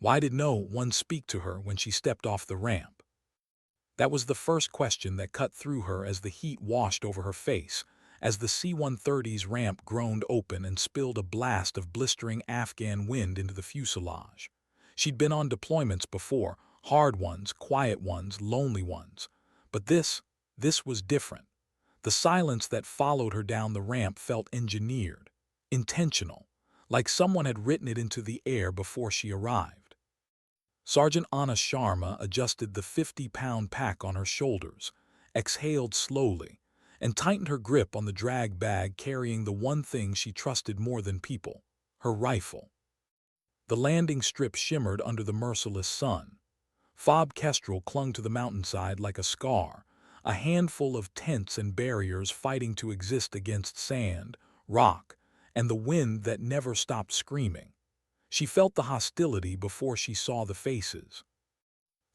Why did no one speak to her when she stepped off the ramp? That was the first question that cut through her as the heat washed over her face, as the C-130's ramp groaned open and spilled a blast of blistering Afghan wind into the fuselage. She'd been on deployments before, hard ones, quiet ones, lonely ones. But this was different. The silence that followed her down the ramp felt engineered, intentional, like someone had written it into the air before she arrived. Sergeant Anna Sharma adjusted the 50-pound pack on her shoulders, exhaled slowly, and tightened her grip on the drag bag carrying the one thing she trusted more than people, her rifle. The landing strip shimmered under the merciless sun. Fob Kestrel clung to the mountainside like a scar, a handful of tents and barriers fighting to exist against sand, rock, and the wind that never stopped screaming. She felt the hostility before she saw the faces.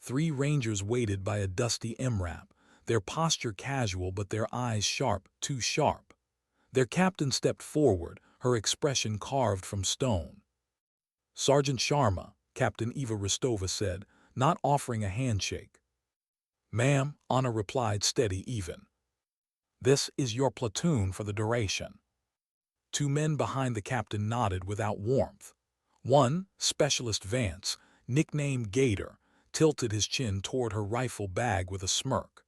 3 Rangers waited by a dusty MRAP, their posture casual but their eyes sharp, too sharp. Their captain stepped forward, her expression carved from stone. "Sergeant Sharma," Captain Eva Rostova said, not offering a handshake. "Ma'am," Anna replied, steady even. "This is your platoon for the duration." 2 men behind the captain nodded without warmth. One, Specialist Vance, nicknamed Gator, tilted his chin toward her rifle bag with a smirk.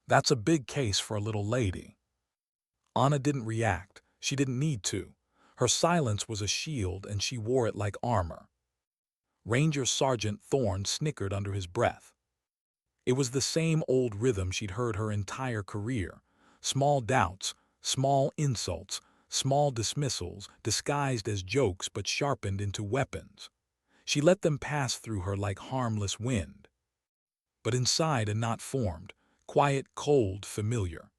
"That's a big case for a little lady." Anna didn't react. She didn't need to. Her silence was a shield and she wore it like armor. Ranger Sergeant Thorne snickered under his breath. It was the same old rhythm she'd heard her entire career. Small doubts, small insults, small dismissals, disguised as jokes but sharpened into weapons. She let them pass through her like harmless wind. But inside a knot formed, quiet, cold, familiar.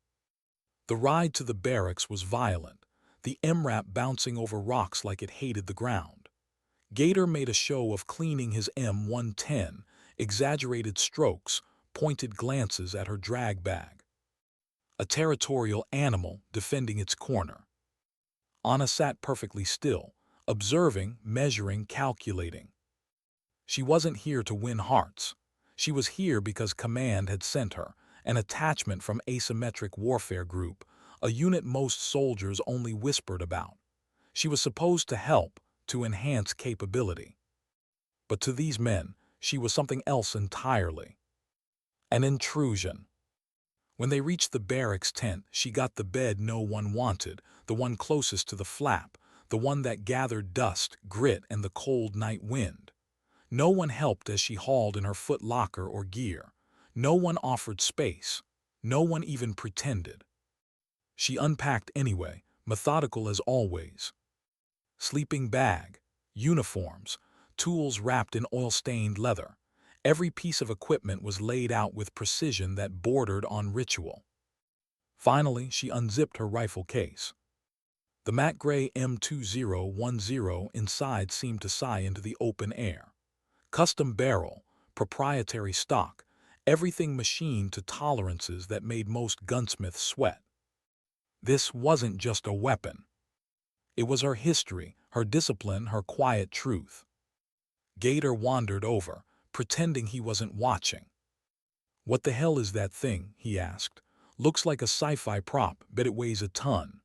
The ride to the barracks was violent, the MRAP bouncing over rocks like it hated the ground. Gator made a show of cleaning his M110, exaggerated strokes, pointed glances at her drag bag. A territorial animal defending its corner. Anna sat perfectly still, observing, measuring, calculating. She wasn't here to win hearts. She was here because command had sent her, an attachment from Asymmetric Warfare Group, a unit most soldiers only whispered about. She was supposed to help, to enhance capability. But to these men, she was something else entirely. An intrusion. When they reached the barracks tent, she got the bed no one wanted, the one closest to the flap, the one that gathered dust, grit, and the cold night wind. No one helped as she hauled in her foot locker or gear. No one offered space. No one even pretended. She unpacked anyway, methodical as always. Sleeping bag, uniforms, tools wrapped in oil-stained leather. Every piece of equipment was laid out with precision that bordered on ritual. Finally, she unzipped her rifle case. The matte gray M2010 inside seemed to sigh into the open air. Custom barrel, proprietary stock, everything machined to tolerances that made most gunsmiths sweat. This wasn't just a weapon. It was her history, her discipline, her quiet truth. Gator wandered over, pretending he wasn't watching. "What the hell is that thing?" he asked. "Looks like a sci-fi prop, bet it weighs a ton."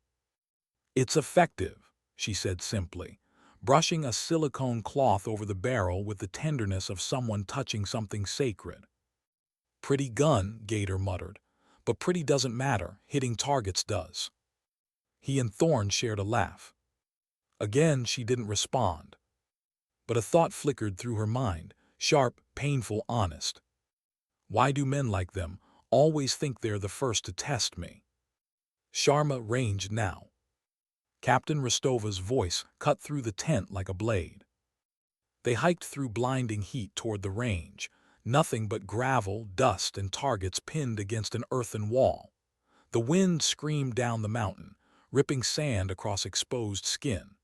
"It's effective," she said simply, brushing a silicone cloth over the barrel with the tenderness of someone touching something sacred. "Pretty gun," Gator muttered, "but pretty doesn't matter, hitting targets does." He and Thorne shared a laugh. Again, she didn't respond. But a thought flickered through her mind, sharp, painful, honest. Why do men like them always think they're the first to test me? Sharma ranged now. Captain Rostova's voice cut through the tent like a blade. They hiked through blinding heat toward the range, nothing but gravel, dust, and targets pinned against an earthen wall. The wind screamed down the mountain, ripping sand across exposed skin.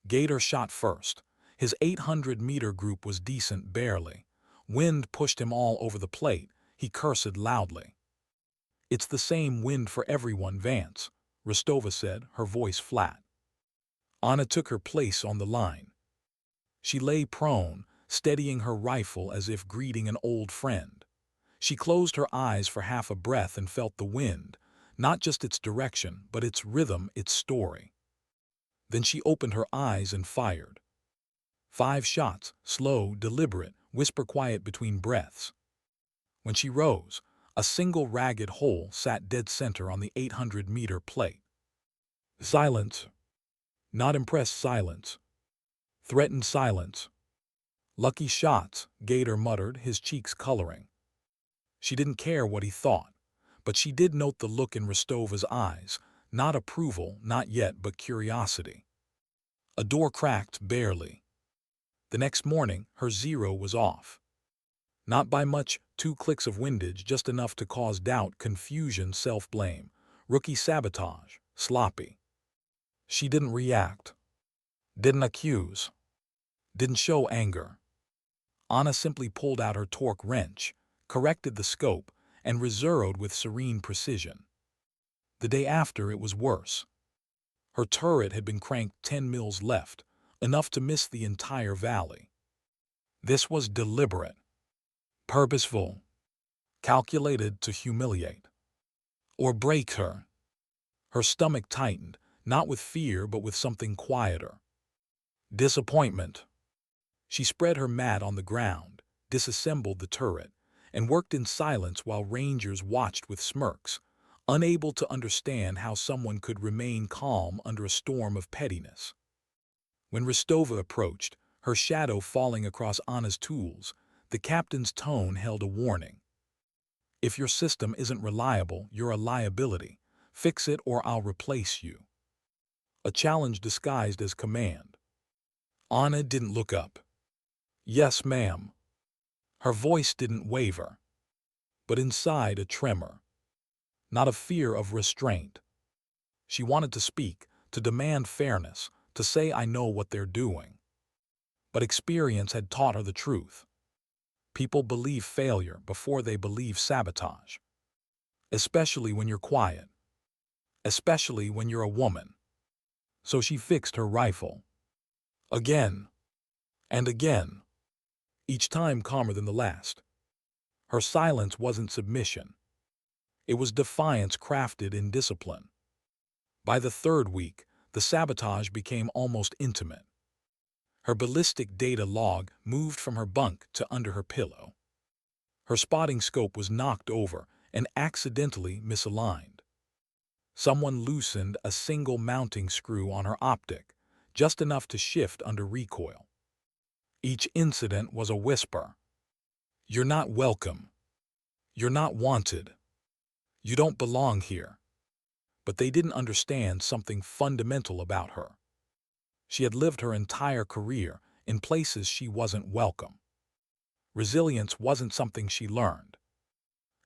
Gator shot first. His 800-meter group was decent barely. Wind pushed him all over the plate. He cursed loudly. "It's the same wind for everyone, Vance," Rostova said, her voice flat. Anna took her place on the line. She lay prone, steadying her rifle as if greeting an old friend. She closed her eyes for half a breath and felt the wind, not just its direction, but its rhythm, its story. Then she opened her eyes and fired. 5 shots, slow, deliberate, whisper quiet between breaths. When she rose, a single ragged hole sat dead center on the 800-meter plate. Silence. Not impressed silence. Threatened silence. Lucky shots, Gator muttered, his cheeks coloring. She didn't care what he thought, but she did note the look in Rostova's eyes, not approval, not yet, but curiosity. A door cracked, barely. The next morning, her zero was off. Not by much, 2 clicks of windage, just enough to cause doubt, confusion, self-blame. Rookie sabotage, sloppy. She didn't react. Didn't accuse. Didn't show anger. Anna simply pulled out her torque wrench, corrected the scope, and rezeroed with serene precision. The day after, it was worse. Her turret had been cranked 10 mils left, enough to miss the entire valley. This was deliberate, purposeful, calculated to humiliate or break her. Her stomach tightened, not with fear but with something quieter. Disappointment. She spread her mat on the ground, disassembled the turret, and worked in silence while rangers watched with smirks, unable to understand how someone could remain calm under a storm of pettiness. When Rostova approached, her shadow falling across Anna's tools, the captain's tone held a warning. If your system isn't reliable, you're a liability. Fix it or I'll replace you. A challenge disguised as command. Anna didn't look up. Yes, ma'am. Her voice didn't waver, but inside a tremor. Not a fear of restraint. She wanted to speak, to demand fairness, to say I know what they're doing. But experience had taught her the truth. People believe failure before they believe sabotage. Especially when you're quiet. Especially when you're a woman. So she fixed her rifle. Again. And again. Each time calmer than the last. Her silence wasn't submission. It was defiance crafted in discipline. By the 3rd week, the sabotage became almost intimate. Her ballistic data log moved from her bunk to under her pillow. Her spotting scope was knocked over and accidentally misaligned. Someone loosened a single mounting screw on her optic, just enough to shift under recoil. Each incident was a whisper. You're not welcome. You're not wanted. You don't belong here. But they didn't understand something fundamental about her. She had lived her entire career in places she wasn't welcome. Resilience wasn't something she learned.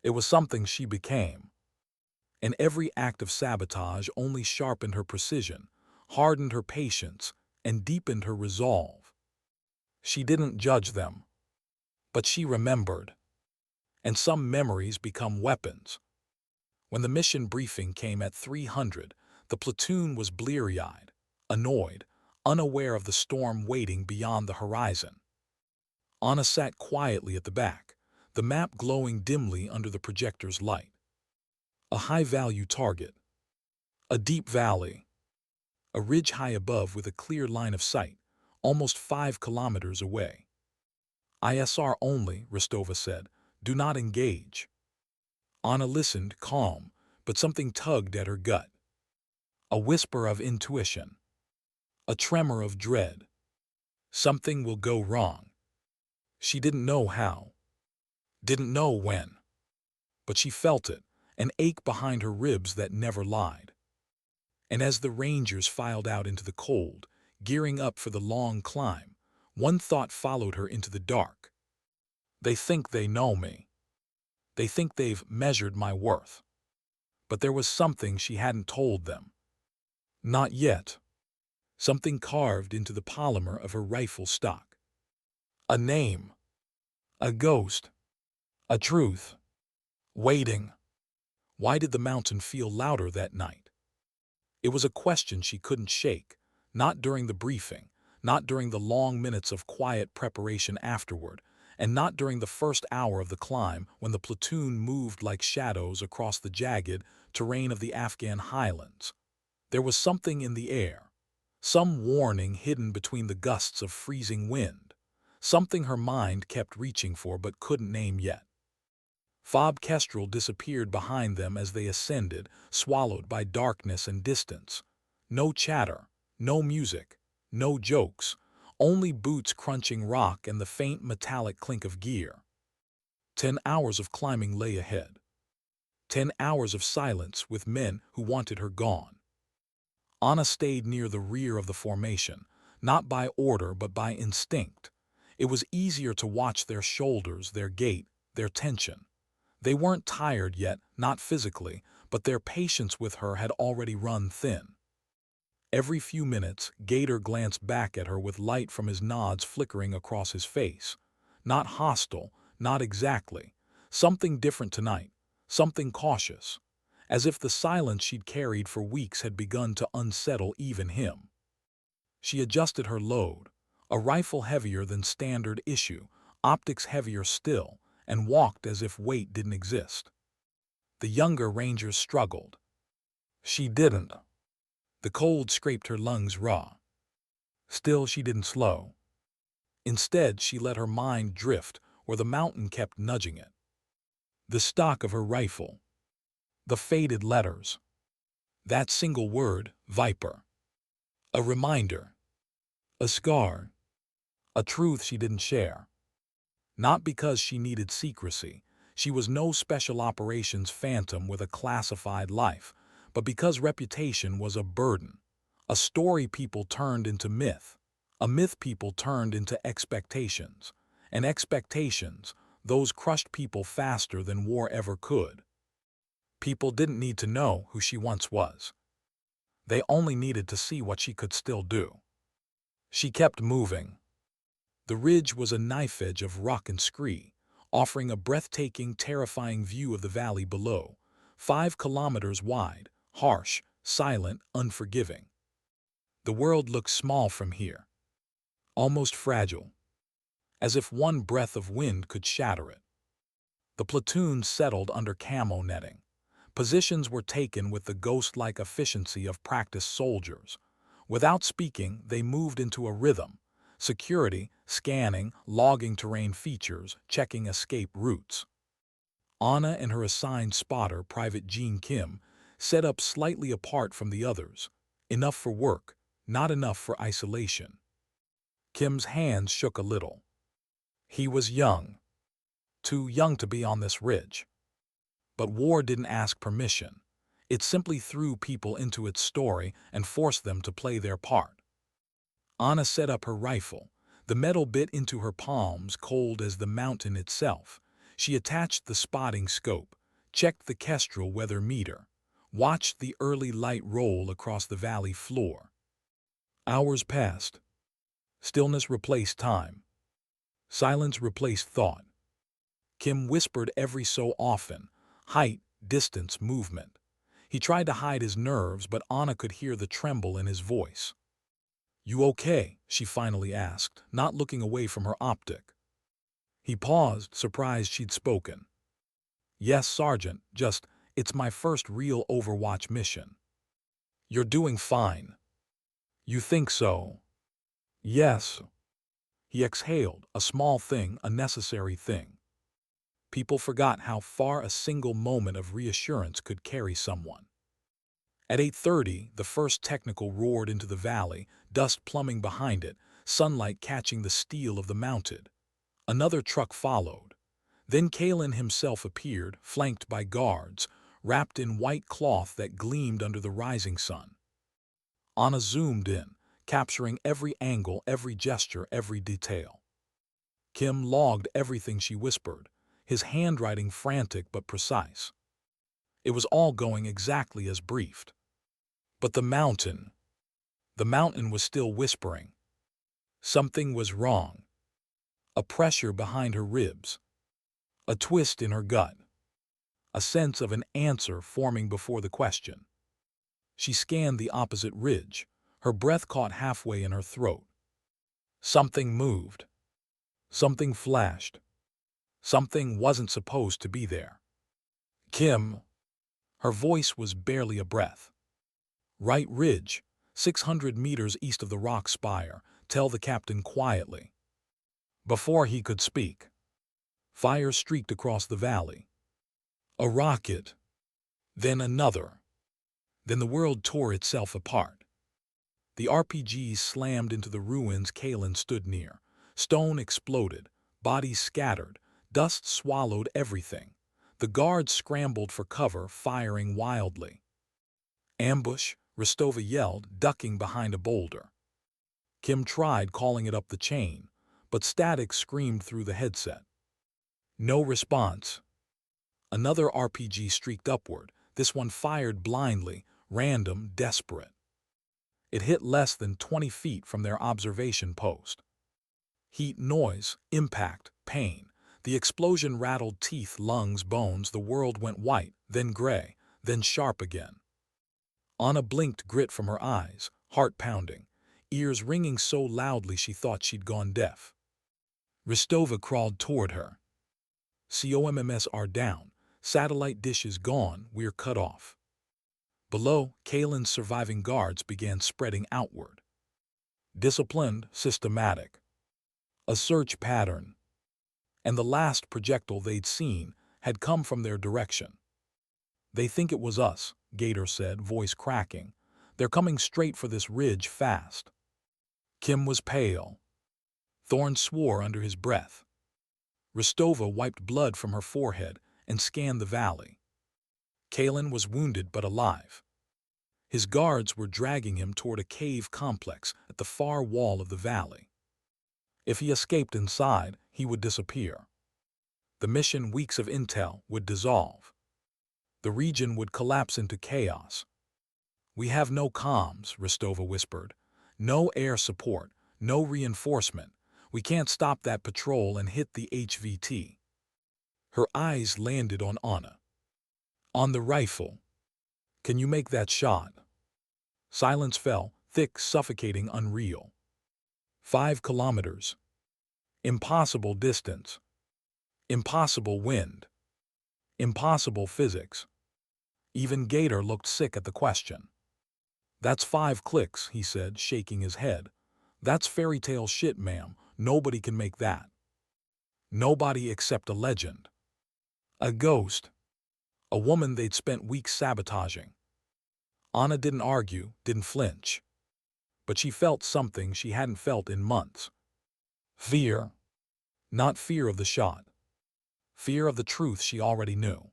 It was something she became. And every act of sabotage only sharpened her precision, hardened her patience, and deepened her resolve. She didn't judge them, but she remembered. And some memories become weapons. When the mission briefing came at 300, the platoon was bleary-eyed, annoyed, unaware of the storm waiting beyond the horizon. Anna sat quietly at the back, the map glowing dimly under the projector's light. A high-value target. A deep valley. A ridge high above with a clear line of sight, almost 5 kilometers away. ISR only, Rostova said. Do not engage. Anna listened, calm, but something tugged at her gut. A whisper of intuition. A tremor of dread. Something will go wrong. She didn't know how. Didn't know when. But she felt it, an ache behind her ribs that never lied. And as the rangers filed out into the cold, gearing up for the long climb, one thought followed her into the dark. They think they know me. They think they've measured my worth. But there was something she hadn't told them. Not yet. Something carved into the polymer of her rifle stock. A name. A ghost. A truth. Waiting. Why did the mountain feel louder that night? It was a question she couldn't shake, not during the briefing, not during the long minutes of quiet preparation afterward, and not during the first hour of the climb when the platoon moved like shadows across the jagged terrain of the Afghan highlands. There was something in the air, some warning hidden between the gusts of freezing wind, something her mind kept reaching for but couldn't name yet. Fob Kestrel disappeared behind them as they ascended, swallowed by darkness and distance. No chatter, no music, no jokes, only boots crunching rock and the faint metallic clink of gear. 10 hours of climbing lay ahead. 10 hours of silence with men who wanted her gone. Anna stayed near the rear of the formation, not by order but by instinct. It was easier to watch their shoulders, their gait, their tension. They weren't tired yet, not physically, but their patience with her had already run thin. Every few minutes, Gator glanced back at her with light from his nods flickering across his face. Not hostile, not exactly. Something different tonight, something cautious, as if the silence she'd carried for weeks had begun to unsettle even him. She adjusted her load, a rifle heavier than standard issue, optics heavier still, and walked as if weight didn't exist. The younger Rangers struggled. She didn't. The cold scraped her lungs raw. Still, she didn't slow. Instead, she let her mind drift where the mountain kept nudging it. The stock of her rifle. The faded letters. That single word, Viper. A reminder. A scar. A truth she didn't share. Not because she needed secrecy. She was no special operations phantom with a classified life, but because reputation was a burden. A story people turned into myth. A myth people turned into expectations. And expectations, those crushed people faster than war ever could. People didn't need to know who she once was. They only needed to see what she could still do. She kept moving. The ridge was a knife edge of rock and scree, offering a breathtaking, terrifying view of the valley below, 5 kilometers wide, harsh, silent, unforgiving. The world looked small from here, almost fragile, as if one breath of wind could shatter it. The platoon settled under camo netting. Positions were taken with the ghost-like efficiency of practiced soldiers. Without speaking, they moved into a rhythm. Security, scanning, logging terrain features, checking escape routes. Anna and her assigned spotter, Private Jean Kim, set up slightly apart from the others. Enough for work, not enough for isolation. Kim's hands shook a little. He was young. Too young to be on this ridge. But war didn't ask permission. It simply threw people into its story and forced them to play their part. Anna set up her rifle, the metal bit into her palms, cold as the mountain itself. She attached the spotting scope, checked the Kestrel weather meter, watched the early light roll across the valley floor. Hours passed. Stillness replaced time. Silence replaced thought. Kim whispered every so often, height, distance, movement. He tried to hide his nerves, but Anna could hear the tremble in his voice. "You okay?" she finally asked, not looking away from her optic. He paused, surprised she'd spoken. "Yes, Sergeant, it's my first real Overwatch mission." "You're doing fine." "You think so?" "Yes." He exhaled, a small thing, a necessary thing. People forgot how far a single moment of reassurance could carry someone. At 8:30, the first technical roared into the valley, dust plumbing behind it, sunlight catching the steel of the mounted. Another truck followed. Then Kalen himself appeared, flanked by guards, wrapped in white cloth that gleamed under the rising sun. Anna zoomed in, capturing every angle, every gesture, every detail. Kim logged everything she whispered, his handwriting frantic but precise. It was all going exactly as briefed. But the mountain was still whispering. Something was wrong. A pressure behind her ribs. A twist in her gut. A sense of an answer forming before the question. She scanned the opposite ridge, her breath caught halfway in her throat. Something moved. Something flashed. Something wasn't supposed to be there. Kim. Her voice was barely a breath. Right ridge, 600 meters east of the rock spire, tell the captain quietly. Before he could speak, fire streaked across the valley. A rocket. Then another. Then the world tore itself apart. The RPGs slammed into the ruins Kalen stood near. Stone exploded, bodies scattered, dust swallowed everything. The guards scrambled for cover, firing wildly. Ambush, Rostova yelled, ducking behind a boulder. Kim tried calling it up the chain, but static screamed through the headset. No response. Another RPG streaked upward, this one fired blindly, random, desperate. It hit less than 20 feet from their observation post. Heat, noise, impact, pain. The explosion rattled teeth, lungs, bones. The world went white, then gray, then sharp again. Anna blinked, grit from her eyes, heart pounding, ears ringing so loudly she thought she'd gone deaf. Rostova crawled toward her. COMMS are down. Satellite dishes gone. We're cut off. Below, Kalen's surviving guards began spreading outward. Disciplined, systematic. A search pattern. And the last projectile they'd seen had come from their direction. They think it was us, Gator said, voice cracking. They're coming straight for this ridge fast. Kim was pale. Thorne swore under his breath. Rostova wiped blood from her forehead and scanned the valley. Kalen was wounded but alive. His guards were dragging him toward a cave complex at the far wall of the valley. If he escaped inside, he would disappear. The mission, weeks of intel, would dissolve. The region would collapse into chaos. We have no comms, Rostova whispered. No air support, no reinforcement. We can't stop that patrol and hit the HVT. Her eyes landed on Anna. On the rifle. Can you make that shot? Silence fell, thick, suffocating, unreal. 5 kilometers. Impossible distance. Impossible wind. Impossible physics. Even Gator looked sick at the question. That's 5 clicks, he said, shaking his head. That's fairy tale shit, ma'am. Nobody can make that. Nobody except a legend. A ghost. A woman they'd spent weeks sabotaging. Anna didn't argue, didn't flinch. But she felt something she hadn't felt in months. Fear. Not fear of the shot. Fear of the truth she already knew.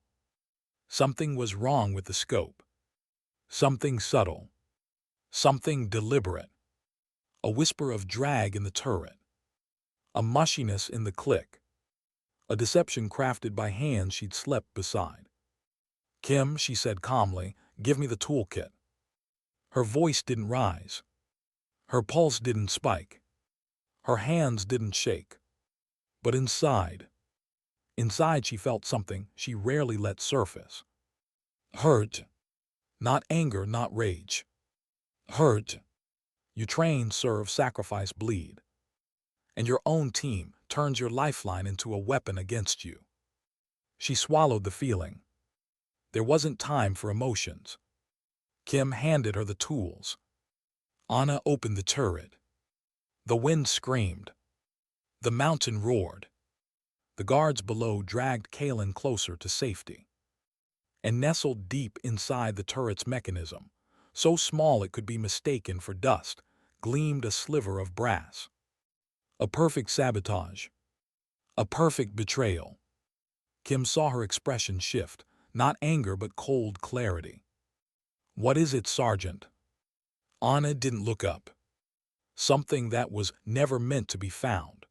Something was wrong with the scope. Something subtle. Something deliberate. A whisper of drag in the turret. A mushiness in the click. A deception crafted by hands she'd slept beside. Kim, she said calmly, give me the toolkit. Her voice didn't rise. Her pulse didn't spike. Her hands didn't shake. But inside she felt something she rarely let surface. Hurt. Not anger, not rage. Hurt. You train, serve, sacrifice, bleed. And your own team turns your lifeline into a weapon against you. She swallowed the feeling. There wasn't time for emotions. Kim handed her the tools. Anna opened the turret. The wind screamed. The mountain roared. The guards below dragged Kalen closer to safety. And nestled deep inside the turret's mechanism, so small it could be mistaken for dust, gleamed a sliver of brass. A perfect sabotage. A perfect betrayal. Kim saw her expression shift, not anger but cold clarity. What is it, Sergeant? Anna didn't look up. Something that was never meant to be found.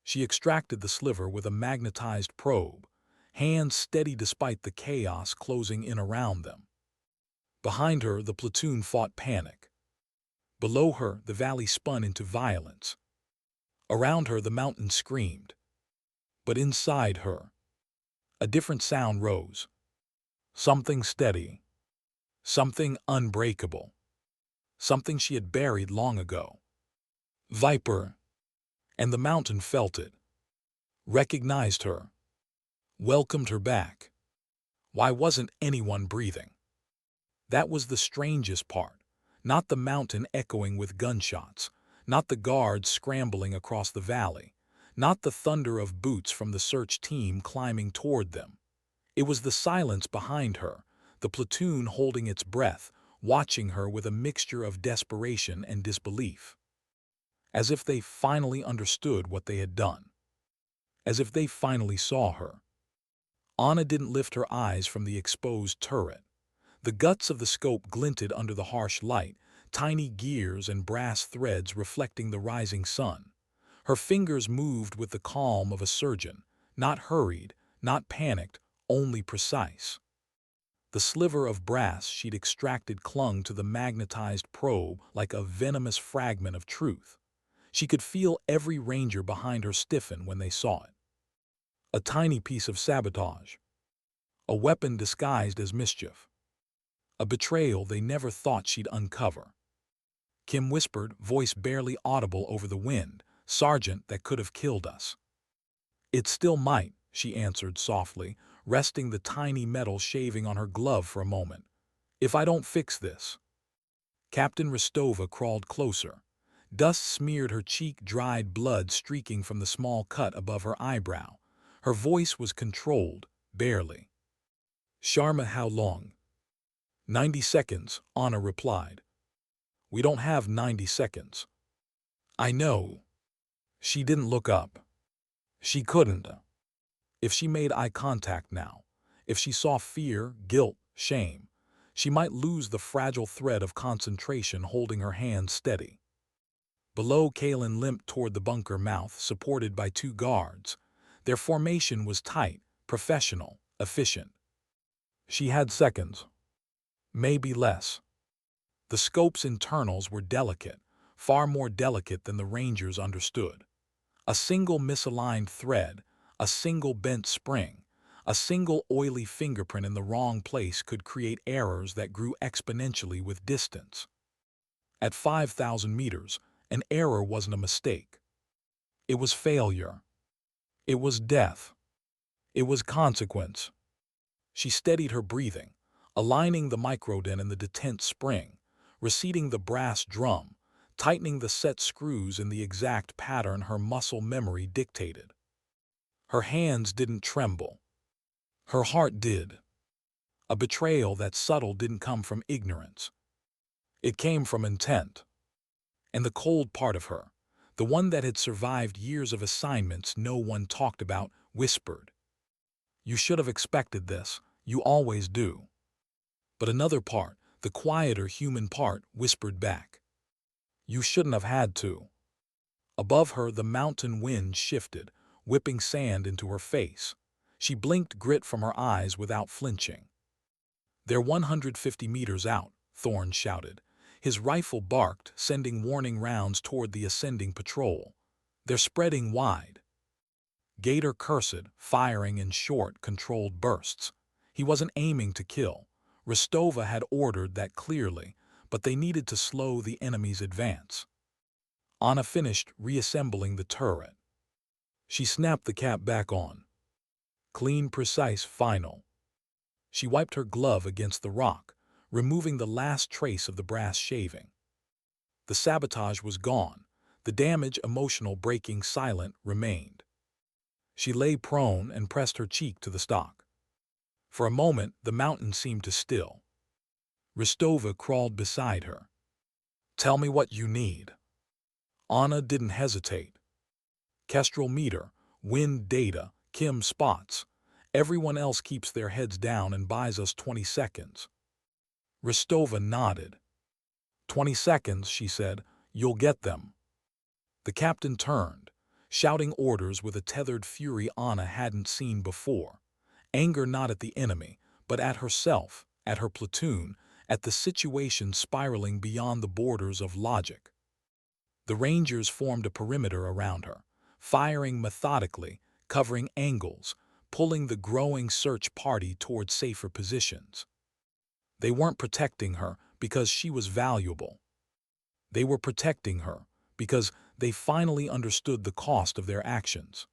She extracted the sliver with a magnetized probe, hands steady despite the chaos closing in around them. Behind her, the platoon fought panic. Below her, the valley spun into violence. Around her, the mountain screamed. But inside her, a different sound rose. Something steady. Something unbreakable. Something she had buried long ago. Viper. And the mountain felt it, recognized her, welcomed her back. Why wasn't anyone breathing? That was the strangest part. Not the mountain echoing with gunshots, not the guards scrambling across the valley, not the thunder of boots from the search team climbing toward them. It was the silence behind her, the platoon holding its breath, watching her with a mixture of desperation and disbelief. As if they finally understood what they had done. As if they finally saw her. Anna didn't lift her eyes from the exposed turret. The guts of the scope glinted under the harsh light, tiny gears and brass threads reflecting the rising sun. Her fingers moved with the calm of a surgeon, not hurried, not panicked, only precise. The sliver of brass she'd extracted clung to the magnetized probe like a venomous fragment of truth. She could feel every ranger behind her stiffen when they saw it. A tiny piece of sabotage. A weapon disguised as mischief. A betrayal they never thought she'd uncover. Kim whispered, voice barely audible over the wind, "Sergeant, that could have killed us." "It still might," she answered softly, resting the tiny metal shaving on her glove for a moment. "If I don't fix this." Captain Rostova crawled closer. Dust smeared her cheek, dried blood streaking from the small cut above her eyebrow. Her voice was controlled, barely. "Sharma, how long?" 90 seconds, Anna replied. "We don't have 90 seconds. "I know." She didn't look up. She couldn't. If she made eye contact now, if she saw fear, guilt, shame, she might lose the fragile thread of concentration holding her hand steady. Below, Kalen limped toward the bunker mouth, supported by 2 guards. Their formation was tight, professional, efficient. She had seconds. Maybe less. The scope's internals were delicate, far more delicate than the Rangers understood. A single misaligned thread, a single bent spring, a single oily fingerprint in the wrong place could create errors that grew exponentially with distance. At 5,000 meters, an error wasn't a mistake. It was failure. It was death. It was consequence. She steadied her breathing, aligning the microdent in the detent spring, reseating the brass drum, tightening the set screws in the exact pattern her muscle memory dictated. Her hands didn't tremble. Her heart did. A betrayal that subtle didn't come from ignorance. It came from intent. And the cold part of her, the one that had survived years of assignments no one talked about, whispered, "You should have expected this. You always do." But another part, the quieter human part, whispered back, "You shouldn't have had to." Above her, the mountain wind shifted, whipping sand into her face. She blinked, grit from her eyes without flinching. "They're 150 meters out," Thorne shouted. His rifle barked, sending warning rounds toward the ascending patrol. "They're spreading wide." Gator cursed, firing in short, controlled bursts. He wasn't aiming to kill. Rostova had ordered that clearly, but they needed to slow the enemy's advance. Anna finished reassembling the turret. She snapped the cap back on. Clean, precise, final. She wiped her glove against the rock, removing the last trace of the brass shaving. The sabotage was gone. The damage, emotional, breaking, silent, remained. She lay prone and pressed her cheek to the stock. For a moment, the mountain seemed to still. Rostova crawled beside her. "Tell me what you need." Anna didn't hesitate. Kestrel meter, wind data, Kim spots. Everyone else keeps their heads down and buys us 20 seconds. Rostova nodded. 20 seconds, she said. You'll get them. The captain turned, shouting orders with a tethered fury Anna hadn't seen before. Anger not at the enemy, but at herself, at her platoon, at the situation spiraling beyond the borders of logic. The Rangers formed a perimeter around her, firing methodically, covering angles, pulling the growing search party toward safer positions. They weren't protecting her because she was valuable. They were protecting her because They finally understood the cost of their actions.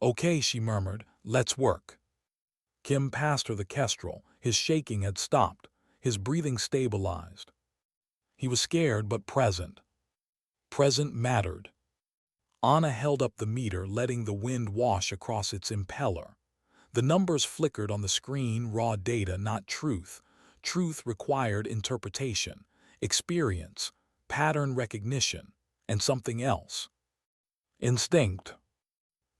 "Okay," she murmured, "let's work." Kim passed her the kestrel. His shaking had stopped. His breathing stabilized. He was scared but present. Present mattered. Anna held up the meter, letting the wind wash across its impeller. The numbers flickered on the screen, raw data, not truth. Truth required interpretation, experience, pattern recognition, and something else. Instinct.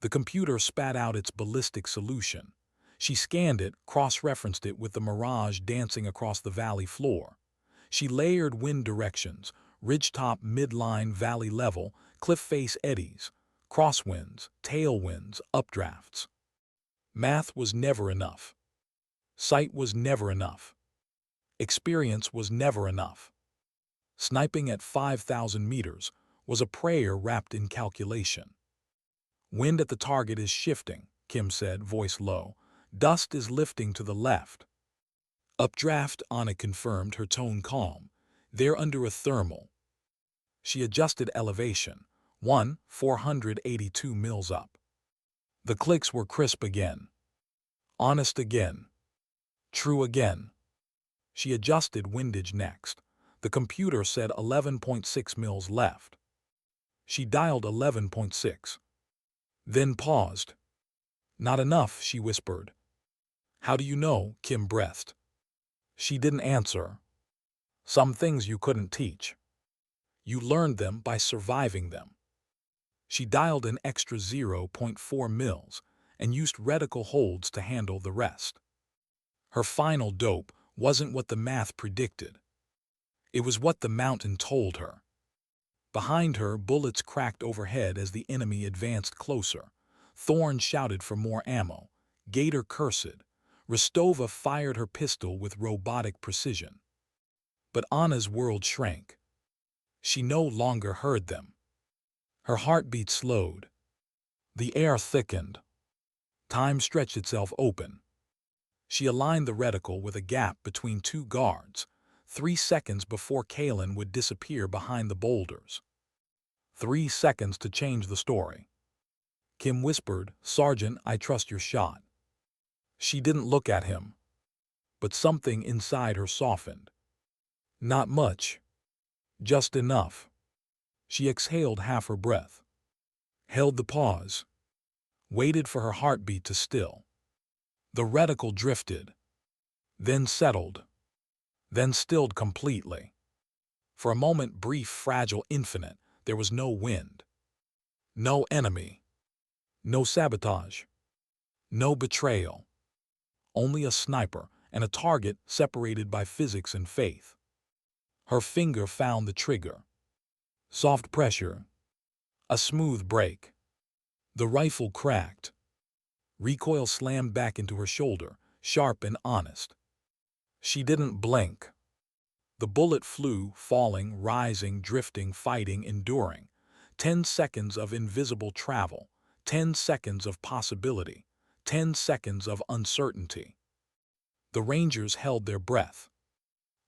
The computer spat out its ballistic solution. She scanned it, cross-referenced it with the mirage dancing across the valley floor. She layered wind directions, ridgetop, midline, valley level, cliff face eddies, crosswinds, tailwinds, updrafts. Math was never enough. Sight was never enough. Experience was never enough. Sniping at 5,000 meters was a prayer wrapped in calculation. "Wind at the target is shifting," Kim said, voice low. "Dust is lifting to the left." "Updraft," Anna confirmed, her tone calm. "They're under a thermal." She adjusted elevation. 482 mils up. The clicks were crisp again. Honest again. True again. She adjusted windage next. The computer said 11.6 mils left. She dialed 11.6. Then paused. "Not enough," she whispered. "How do you know?" Kim breathed. She didn't answer. "Some things you couldn't teach. You learned them by surviving them." She dialed an extra 0.4 mils and used reticle holds to handle the rest. Her final dope wasn't what the math predicted. It was what the mountain told her. Behind her, bullets cracked overhead as the enemy advanced closer. Thorne shouted for more ammo. Gator cursed. Rostova fired her pistol with robotic precision. But Anna's world shrank. She no longer heard them. Her heartbeat slowed. The air thickened. Time stretched itself open. She aligned the reticle with a gap between two guards, 3 seconds before Kalen would disappear behind the boulders. 3 seconds to change the story. Kim whispered, "Sergeant, I trust your shot." She didn't look at him, but something inside her softened. Not much. Just enough. She exhaled half her breath. Held the pause. Waited for her heartbeat to still. The reticle drifted. Then settled. Then stilled completely. For a moment, brief, fragile, infinite, there was no wind. No enemy. No sabotage. No betrayal. Only a sniper and a target separated by physics and faith. Her finger found the trigger. Soft pressure. A smooth break. The rifle cracked. Recoil slammed back into her shoulder, sharp and honest. She didn't blink. The bullet flew, falling, rising, drifting, fighting, enduring. 10 seconds of invisible travel. 10 seconds of possibility. 10 seconds of uncertainty. The Rangers held their breath.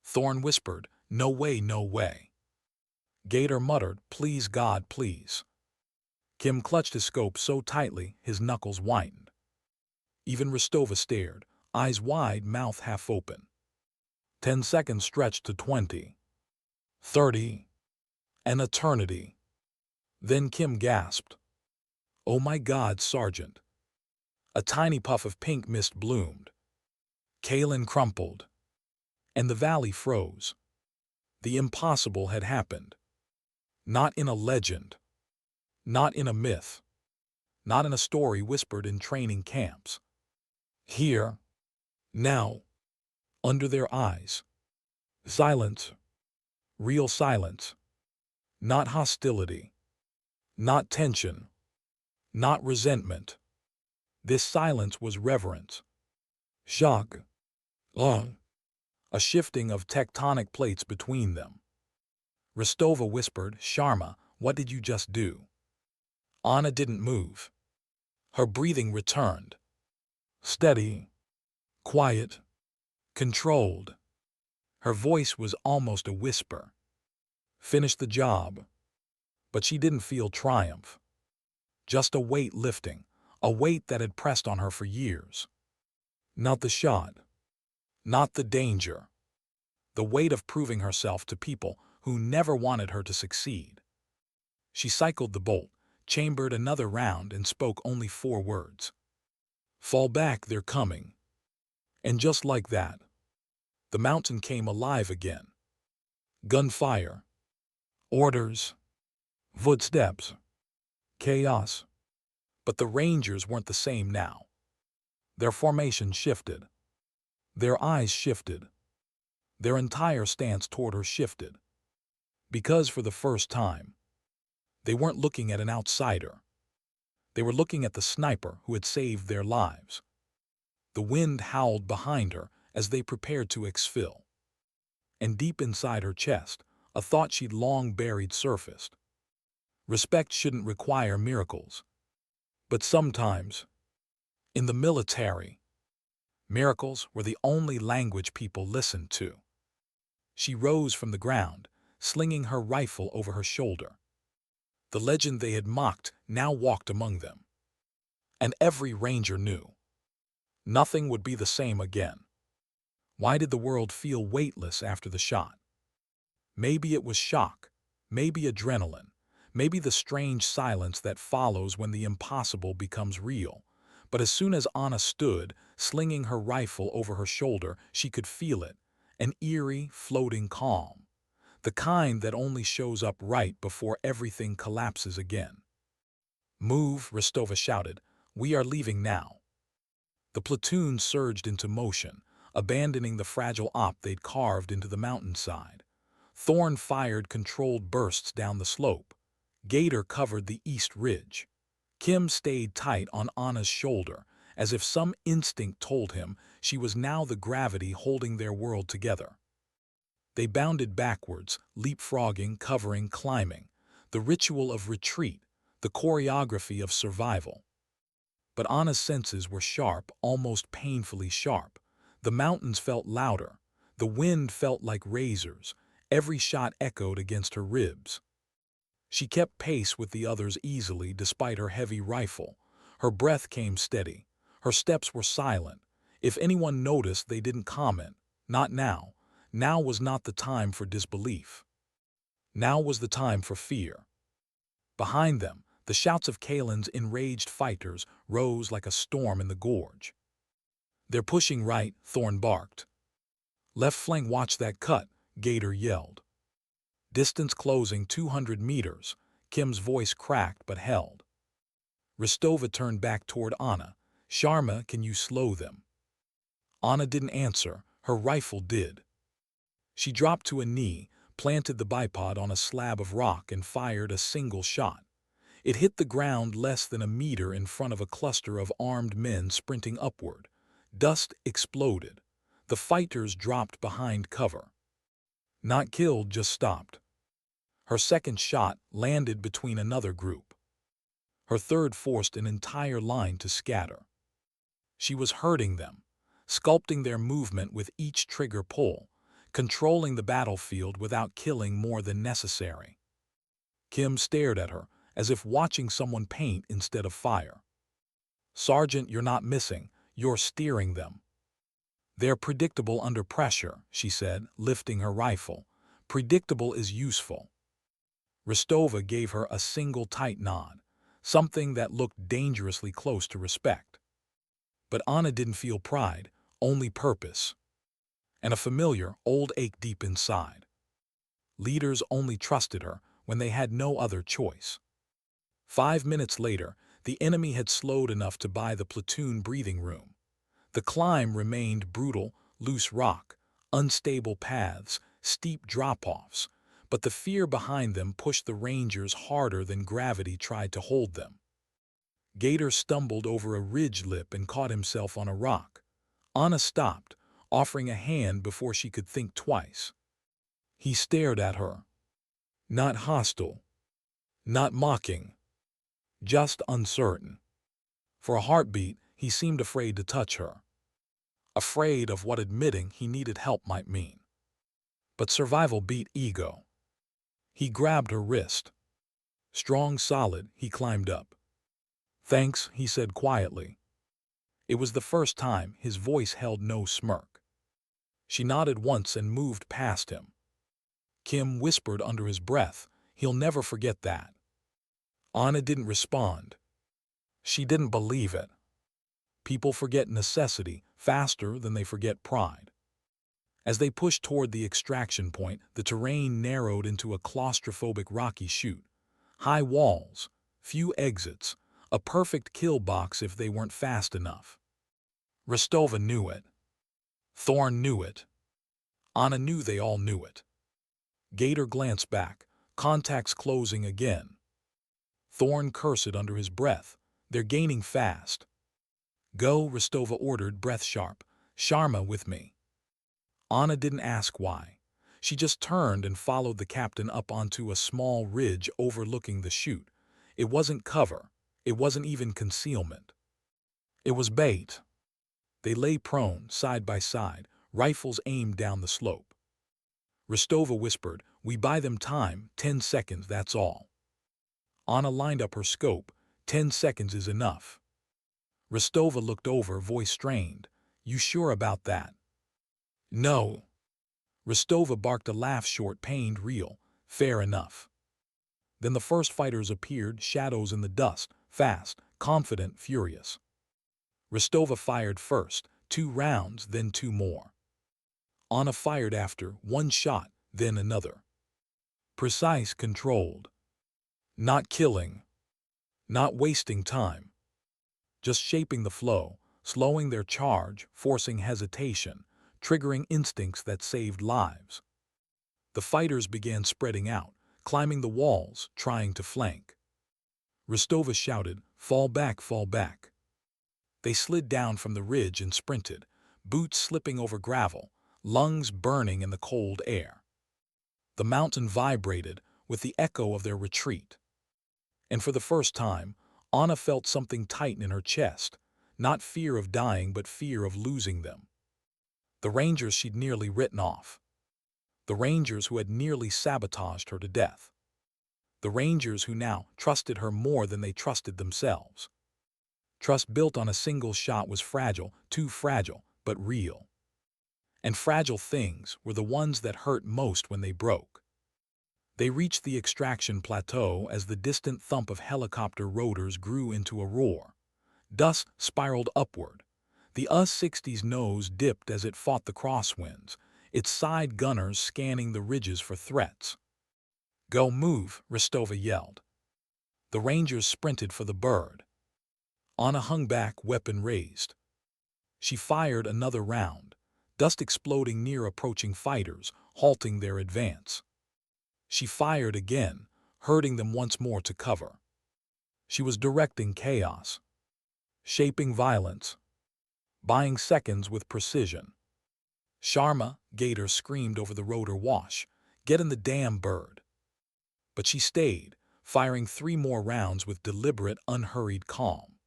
Thorne whispered, "No way, no way." Gator muttered, "Please God, please." Kim clutched his scope so tightly his knuckles whitened. Even Rostova stared, eyes wide, mouth half open. 10 seconds stretched to 20. 30. An eternity. Then Kim gasped. "Oh my God, Sergeant." A tiny puff of pink mist bloomed. Kalen crumpled. And the valley froze. The impossible had happened. Not in a legend. Not in a myth. Not in a story whispered in training camps. Here. Now. Under their eyes. Silence. Real silence. Not hostility. Not tension. Not resentment. This silence was reverence. Shock. Awe. A shifting of tectonic plates between them. Rostova whispered, "Sharma, what did you just do?" Anna didn't move. Her breathing returned. Steady. Quiet. Controlled. Her voice was almost a whisper. "Finish the job." But she didn't feel triumph. Just a weight lifting, a weight that had pressed on her for years. Not the shot. Not the danger. The weight of proving herself to people who never wanted her to succeed. She cycled the bolt, chambered another round, and spoke only 4 words. "Fall back, they're coming." And just like that, the mountain came alive again. Gunfire, orders, footsteps, chaos. But the Rangers weren't the same now. Their formation shifted. Their eyes shifted. Their entire stance toward her shifted. Because for the first time, they weren't looking at an outsider. They were looking at the sniper who had saved their lives. The wind howled behind her as they prepared to exfil. And deep inside her chest, a thought she'd long buried surfaced. Respect shouldn't require miracles. But sometimes, in the military, miracles were the only language people listened to. She rose from the ground, slinging her rifle over her shoulder. The legend they had mocked now walked among them. And every Ranger knew nothing would be the same again. Why did the world feel weightless after the shot? Maybe it was shock, maybe adrenaline, maybe the strange silence that follows when the impossible becomes real. But as soon as Anna stood, slinging her rifle over her shoulder, she could feel it, an eerie, floating calm, the kind that only shows up right before everything collapses again. "Move," Rostova shouted. "We are leaving now." The platoon surged into motion, abandoning the fragile op they'd carved into the mountainside. Thorn fired controlled bursts down the slope. Gator covered the east ridge. Kim stayed tight on Anna's shoulder, as if some instinct told him she was now the gravity holding their world together. They bounded backwards, leapfrogging, covering, climbing. The ritual of retreat, the choreography of survival. But Anna's senses were sharp, almost painfully sharp. The mountains felt louder. The wind felt like razors. Every shot echoed against her ribs. She kept pace with the others easily despite her heavy rifle. Her breath came steady. Her steps were silent. If anyone noticed, they didn't comment. Not now. Now was not the time for disbelief. Now was the time for fear. Behind them, the shouts of Kalen's enraged fighters rose like a storm in the gorge. "They're pushing right," Thorn barked. "Left flank, watch that cut," Gator yelled. Distance closing 200 meters, Kim's voice cracked but held. Rostova turned back toward Anna. "Sharma, can you slow them?" Anna didn't answer, her rifle did. She dropped to a knee, planted the bipod on a slab of rock and fired a single shot. It hit the ground less than a meter in front of a cluster of armed men sprinting upward. Dust exploded. The fighters dropped behind cover. Not killed, just stopped. Her second shot landed between another group. Her third forced an entire line to scatter. She was hurting them, sculpting their movement with each trigger pull, controlling the battlefield without killing more than necessary. Kim stared at her, as if watching someone paint instead of fire. "Sergeant, you're not missing, you're steering them." "They're predictable under pressure," she said, lifting her rifle. "Predictable is useful." Rostova gave her a single tight nod, something that looked dangerously close to respect. But Anna didn't feel pride, only purpose. And a familiar, old ache deep inside. Leaders only trusted her when they had no other choice. 5 minutes later, the enemy had slowed enough to buy the platoon breathing room. The climb remained brutal, loose rock, unstable paths, steep drop-offs, but the fear behind them pushed the Rangers harder than gravity tried to hold them. Gator stumbled over a ridge lip and caught himself on a rock. Anna stopped, offering a hand before she could think twice. He stared at her. Not hostile, not mocking, just uncertain. For a heartbeat, he seemed afraid to touch her. Afraid of what admitting he needed help might mean. But survival beat ego. He grabbed her wrist. Strong, solid, he climbed up. "Thanks," he said quietly. It was the first time his voice held no smirk. She nodded once and moved past him. Kim whispered under his breath, "He'll never forget that." Anna didn't respond. She didn't believe it. People forget necessity faster than they forget pride. As they pushed toward the extraction point, the terrain narrowed into a claustrophobic rocky chute. High walls, few exits, a perfect kill box if they weren't fast enough. Rostova knew it. Thorne knew it. Anna knew they all knew it. Gator glanced back, contacts closing again. Thorne cursed under his breath. "They're gaining fast." "Go," Rostova ordered, breath sharp. "Sharma with me." Anna didn't ask why. She just turned and followed the captain up onto a small ridge overlooking the chute. It wasn't cover. It wasn't even concealment. It was bait. They lay prone, side by side, rifles aimed down the slope. Rostova whispered, "We buy them time, 10 seconds, that's all." Anna lined up her scope. 10 seconds is enough. Rostova looked over, voice strained. "You sure about that?" "No." Rostova barked a laugh, short, pained, real. "Fair enough." Then the first fighters appeared, shadows in the dust, fast, confident, furious. Rostova fired first, 2 rounds, then 2 more. Anna fired after, 1 shot, then another. Precise, controlled. Not killing. Not wasting time. Just shaping the flow, slowing their charge, forcing hesitation, triggering instincts that saved lives. The fighters began spreading out, climbing the walls, trying to flank. Rostova shouted, "Fall back, fall back." They slid down from the ridge and sprinted, boots slipping over gravel, lungs burning in the cold air. The mountain vibrated with the echo of their retreat. And for the first time, Anna felt something tighten in her chest, not fear of dying but fear of losing them. The Rangers she'd nearly written off. The Rangers who had nearly sabotaged her to death. The Rangers who now trusted her more than they trusted themselves. Trust built on a single shot was fragile, too fragile, but real. And fragile things were the ones that hurt most when they broke. They reached the extraction plateau as the distant thump of helicopter rotors grew into a roar. Dust spiraled upward. The US-60's nose dipped as it fought the crosswinds, its side gunners scanning the ridges for threats. "Go, move," Rostova yelled. The Rangers sprinted for the bird. Anna hung back, weapon raised. She fired another round, dust exploding near approaching fighters, halting their advance. She fired again, herding them once more to cover. She was directing chaos, shaping violence, buying seconds with precision. "Sharma," Gator screamed over the rotor wash, "get in the damn bird." But she stayed, firing 3 more rounds with deliberate, unhurried calm.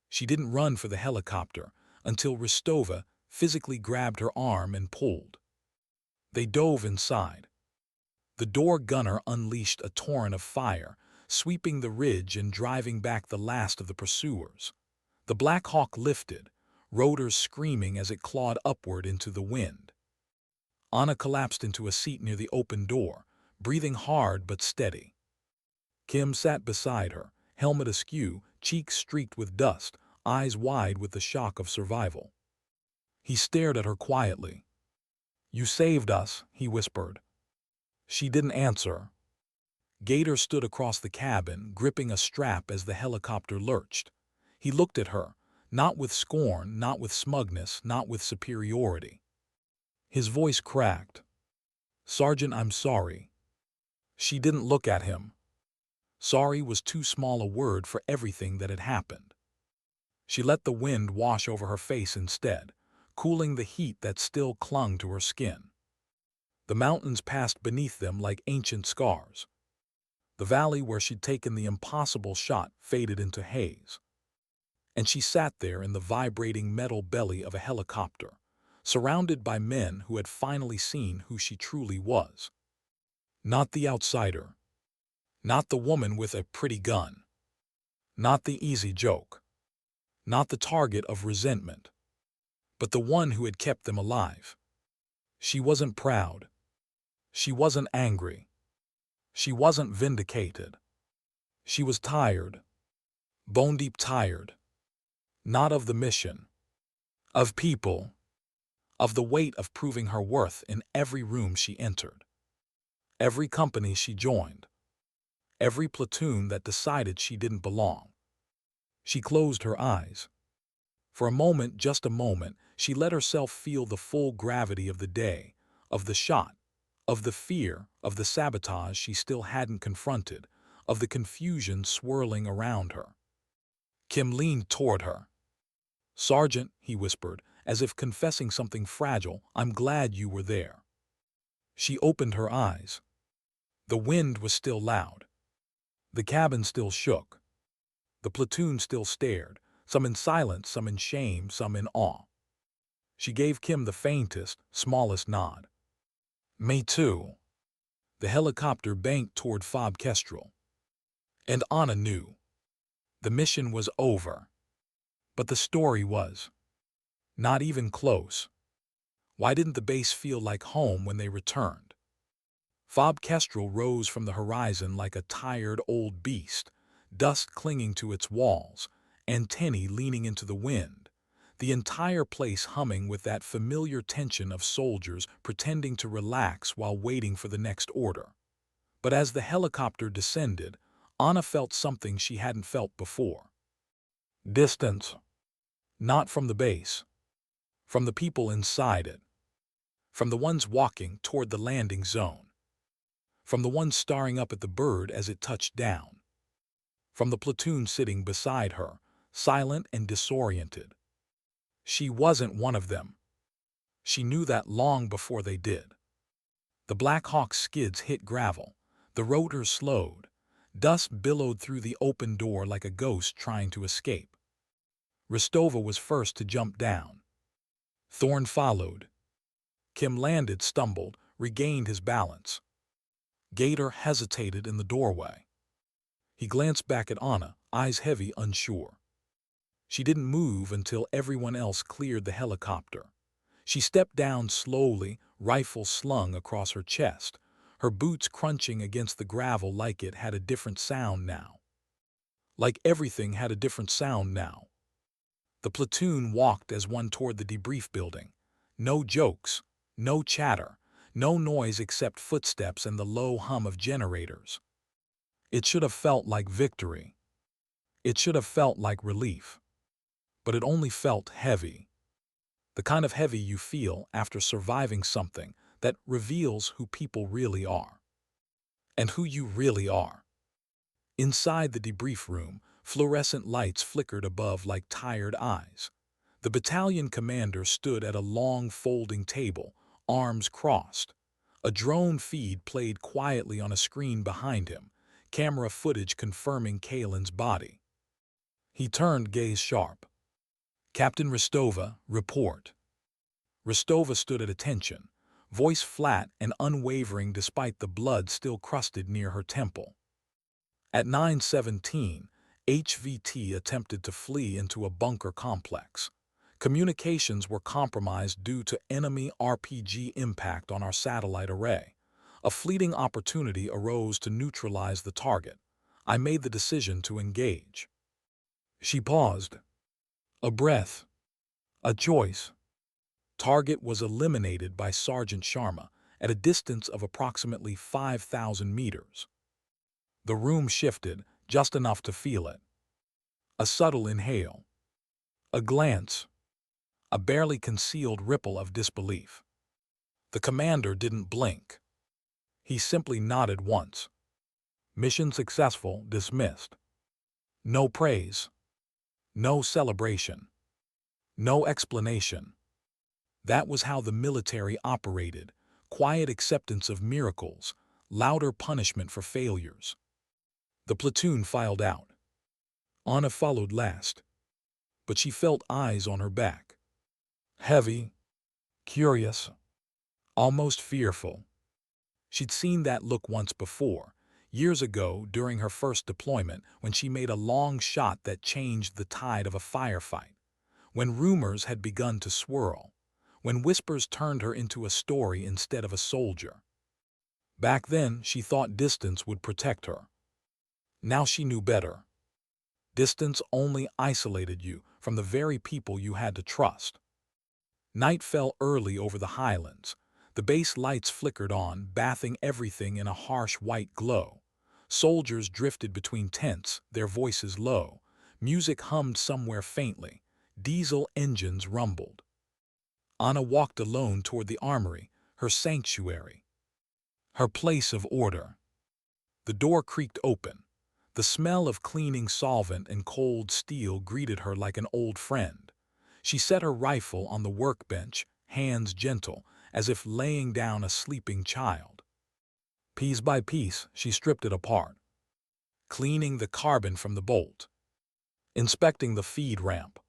She didn't run for the helicopter until Rostova physically grabbed her arm and pulled. They dove inside. The door gunner unleashed a torrent of fire, sweeping the ridge and driving back the last of the pursuers. The Black Hawk lifted, rotors screaming as it clawed upward into the wind. Anna collapsed into a seat near the open door, breathing hard but steady. Kim sat beside her, helmet askew, cheeks streaked with dust, eyes wide with the shock of survival. He stared at her quietly. "You saved us," he whispered. She didn't answer. Gator stood across the cabin, gripping a strap as the helicopter lurched. He looked at her, not with scorn, not with smugness, not with superiority. His voice cracked. "Sergeant, I'm sorry." She didn't look at him. Sorry was too small a word for everything that had happened. She let the wind wash over her face instead, cooling the heat that still clung to her skin. The mountains passed beneath them like ancient scars. The valley where she'd taken the impossible shot faded into haze. And she sat there in the vibrating metal belly of a helicopter, surrounded by men who had finally seen who she truly was. Not the outsider. Not the woman with a pretty gun. Not the easy joke. Not the target of resentment. But the one who had kept them alive. She wasn't proud. She wasn't angry. She wasn't vindicated. She was tired. Bone-deep tired. Not of the mission. Of people. Of the weight of proving her worth in every room she entered. Every company she joined. Every platoon that decided she didn't belong. She closed her eyes. For a moment, just a moment, she let herself feel the full gravity of the day, of the shot, of the fear, of the sabotage she still hadn't confronted, of the confusion swirling around her. Kim leaned toward her. "Sergeant," he whispered, as if confessing something fragile, "I'm glad you were there." She opened her eyes. The wind was still loud. The cabin still shook. The platoon still stared, some in silence, some in shame, some in awe. She gave Kim the faintest, smallest nod. "Me too." The helicopter banked toward Fob Kestrel. And Anna knew. The mission was over. But the story was. Not even close. Why didn't the base feel like home when they returned? Fob Kestrel rose from the horizon like a tired old beast, dust clinging to its walls, antennae leaning into the wind, the entire place humming with that familiar tension of soldiers pretending to relax while waiting for the next order. But as the helicopter descended, Anna felt something she hadn't felt before. Distance. Not from the base. From the people inside it. From the ones walking toward the landing zone. From the ones staring up at the bird as it touched down. From the platoon sitting beside her, silent and disoriented. She wasn't one of them. She knew that long before they did. The Black Hawk's skids hit gravel. The rotors slowed. Dust billowed through the open door like a ghost trying to escape. Rostova was first to jump down. Thorne followed. Kim landed, stumbled, regained his balance. Gator hesitated in the doorway. He glanced back at Anna, eyes heavy, unsure. She didn't move until everyone else cleared the helicopter. She stepped down slowly, rifle slung across her chest, her boots crunching against the gravel like it had a different sound now. Like everything had a different sound now. The platoon walked as one toward the debrief building. No jokes, no chatter, no noise except footsteps and the low hum of generators. It should have felt like victory. It should have felt like relief. But it only felt heavy. The kind of heavy you feel after surviving something that reveals who people really are. And who you really are. Inside the debrief room, fluorescent lights flickered above like tired eyes. The battalion commander stood at a long folding table, arms crossed. A drone feed played quietly on a screen behind him, camera footage confirming Kalen's body. He turned, gaze sharp. "Captain Rostova, report." Rostova stood at attention, voice flat and unwavering despite the blood still crusted near her temple. At 9:17, HVT attempted to flee into a bunker complex. Communications were compromised due to enemy RPG impact on our satellite array. A fleeting opportunity arose to neutralize the target. I made the decision to engage. She paused. A breath. A choice. Target was eliminated by Sergeant Sharma at a distance of approximately 5,000 meters. The room shifted, just enough to feel it. A subtle inhale. A glance. A barely concealed ripple of disbelief. The commander didn't blink. He simply nodded once. Mission successful, dismissed. No praise. No celebration. No explanation. That was how the military operated. Quiet acceptance of miracles, louder punishment for failures. The platoon filed out. Anna followed last. But she felt eyes on her back. Heavy, curious, almost fearful. She'd seen that look once before, Years ago, during her first deployment, when she made a long shot that changed the tide of a firefight, when rumors had begun to swirl, when whispers turned her into a story instead of a soldier. Back then, she thought distance would protect her. Now she knew better. Distance only isolated you from the very people you had to trust. Night fell early over the highlands. The base lights flickered on, bathing everything in a harsh white glow. Soldiers drifted between tents, their voices low. Music hummed somewhere faintly. Diesel engines rumbled. Anna walked alone toward the armory, her sanctuary, her place of order. The door creaked open. The smell of cleaning solvent and cold steel greeted her like an old friend. She set her rifle on the workbench, hands gentle, as if laying down a sleeping child. Piece by piece, she stripped it apart, cleaning the carbon from the bolt, inspecting the feed ramp,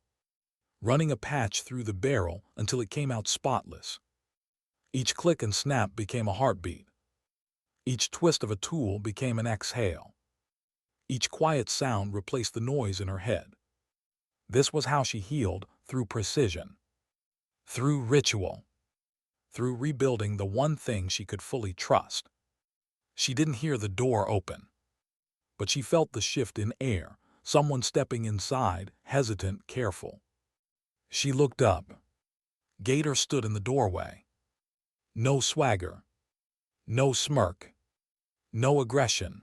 running a patch through the barrel until it came out spotless. Each click and snap became a heartbeat. Each twist of a tool became an exhale. Each quiet sound replaced the noise in her head. This was how she healed, through precision, through ritual, through rebuilding the one thing she could fully trust. She didn't hear the door open, but she felt the shift in air, someone stepping inside, hesitant, careful. She looked up. Gator stood in the doorway. No swagger, no smirk, no aggression,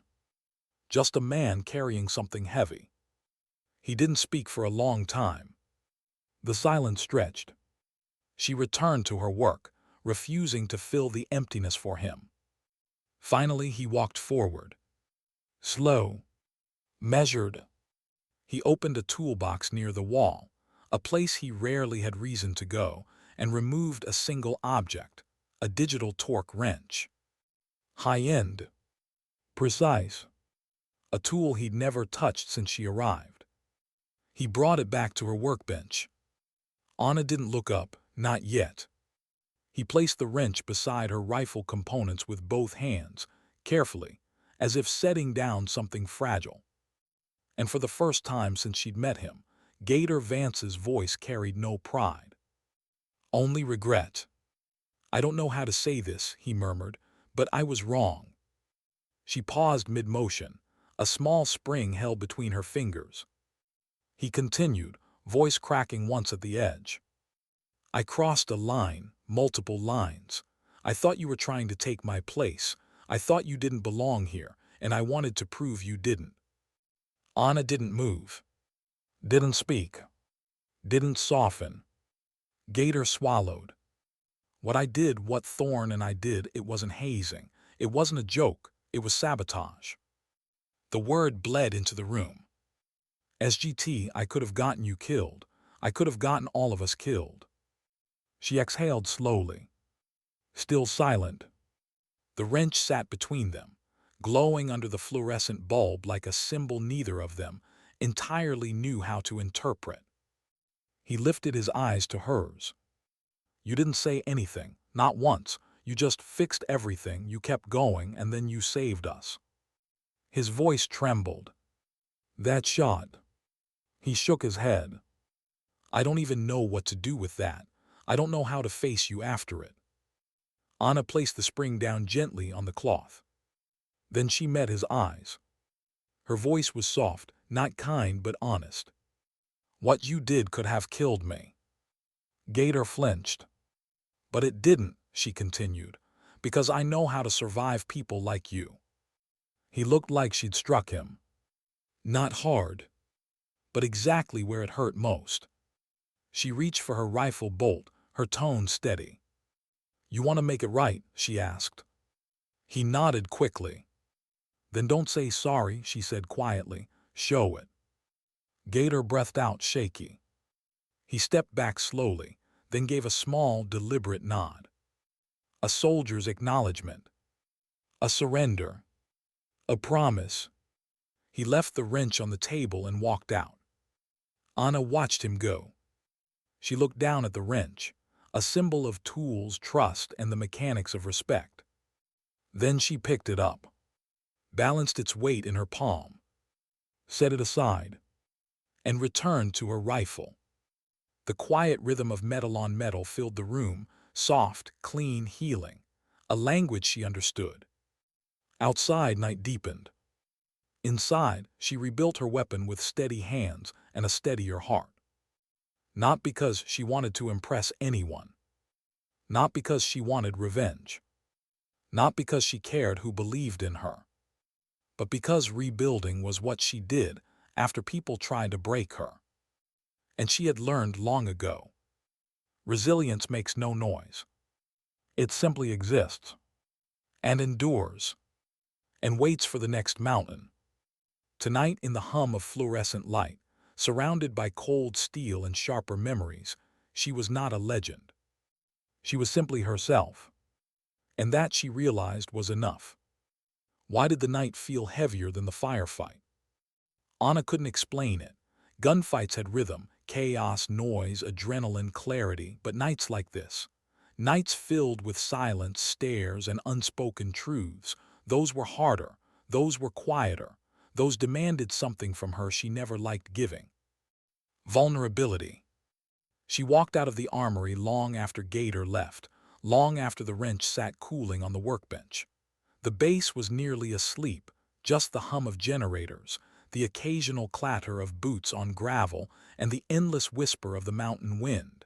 just a man carrying something heavy. He didn't speak for a long time. The silence stretched. She returned to her work, refusing to fill the emptiness for him. Finally, he walked forward. Slow, measured. He opened a toolbox near the wall, a place he rarely had reason to go, and removed a single object, a digital torque wrench. High-end, precise, a tool he'd never touched since she arrived. He brought it back to her workbench. Anna didn't look up, not yet. He placed the wrench beside her rifle components with both hands, carefully, as if setting down something fragile. And for the first time since she'd met him, Gator Vance's voice carried no pride. Only regret. I don't know how to say this, he murmured, but I was wrong. She paused mid-motion, a small spring held between her fingers. He continued, voice cracking once at the edge. I crossed a line, multiple lines. I thought you were trying to take my place. I thought you didn't belong here, and I wanted to prove you didn't. Anna didn't move, didn't speak, didn't soften. Gator swallowed. What I did, what Thorne and I did, it wasn't hazing. It wasn't a joke. It was sabotage. The word bled into the room. SGT, I could have gotten you killed. I could have gotten all of us killed. She exhaled slowly, still silent. The wrench sat between them, glowing under the fluorescent bulb like a symbol neither of them entirely knew how to interpret. He lifted his eyes to hers. You didn't say anything, not once. You just fixed everything, you kept going, and then you saved us. His voice trembled. That shot. He shook his head. I don't even know what to do with that. I don't know how to face you after it. Anna placed the spring down gently on the cloth. Then she met his eyes. Her voice was soft, not kind but honest. What you did could have killed me. Gator flinched. But it didn't, she continued, because I know how to survive people like you. He looked like she'd struck him. Not hard, but exactly where it hurt most. She reached for her rifle bolt, her tone steady. You want to make it right, she asked. He nodded quickly. Then don't say sorry, she said quietly. Show it. Gator breathed out shaky. He stepped back slowly, then gave a small, deliberate nod. A soldier's acknowledgement. A surrender. A promise. He left the wrench on the table and walked out. Anna watched him go. She looked down at the wrench, a symbol of tools, trust, and the mechanics of respect. Then she picked it up. balanced its weight in her palm, set it aside, and returned to her rifle. The quiet rhythm of metal on metal filled the room, soft, clean, healing, a language she understood. Outside, night deepened. Inside, she rebuilt her weapon with steady hands and a steadier heart. Not because she wanted to impress anyone. Not because she wanted revenge. Not because she cared who believed in her. But because rebuilding was what she did after people tried to break her. And she had learned long ago. Resilience makes no noise. It simply exists. And endures. And waits for the next mountain. Tonight, in the hum of fluorescent light, surrounded by cold steel and sharper memories, she was not a legend. She was simply herself. And that, she realized, was enough. Why did the night feel heavier than the firefight? Anna couldn't explain it. Gunfights had rhythm, chaos, noise, adrenaline, clarity, but nights like this, nights filled with silence, stares, and unspoken truths, those were harder, those were quieter, those demanded something from her she never liked giving. Vulnerability. She walked out of the armory long after Gator left, long after the wrench sat cooling on the workbench. The base was nearly asleep, just the hum of generators, the occasional clatter of boots on gravel, and the endless whisper of the mountain wind.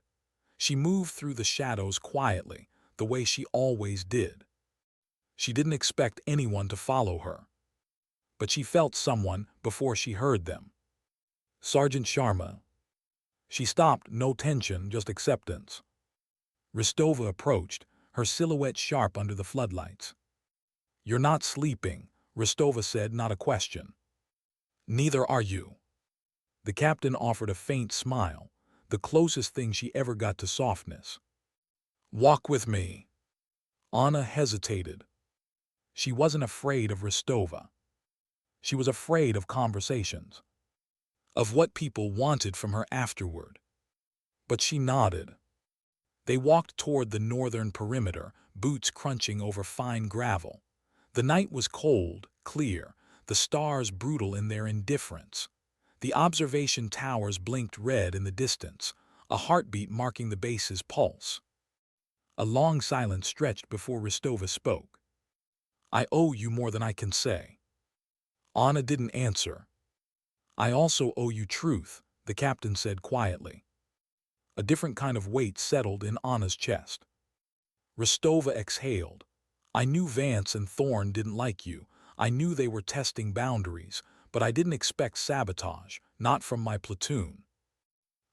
She moved through the shadows quietly, the way she always did. She didn't expect anyone to follow her. But she felt someone before she heard them. Sergeant Sharma. She stopped, no tension, just acceptance. Ristova approached, her silhouette sharp under the floodlights. "You're not sleeping," Ristova said, not a question. "Neither are you." The captain offered a faint smile, the closest thing she ever got to softness. "Walk with me." Anna hesitated. She wasn't afraid of Ristova. She was afraid of conversations, of what people wanted from her afterward. But she nodded. They walked toward the northern perimeter, boots crunching over fine gravel. The night was cold, clear, the stars brutal in their indifference. The observation towers blinked red in the distance, a heartbeat marking the base's pulse. A long silence stretched before Ristova spoke. "I owe you more than I can say." Anna didn't answer. "I also owe you truth," the captain said quietly. A different kind of weight settled in Anna's chest. Ristova exhaled. "I knew Vance and Thorne didn't like you. I knew they were testing boundaries, but I didn't expect sabotage, not from my platoon."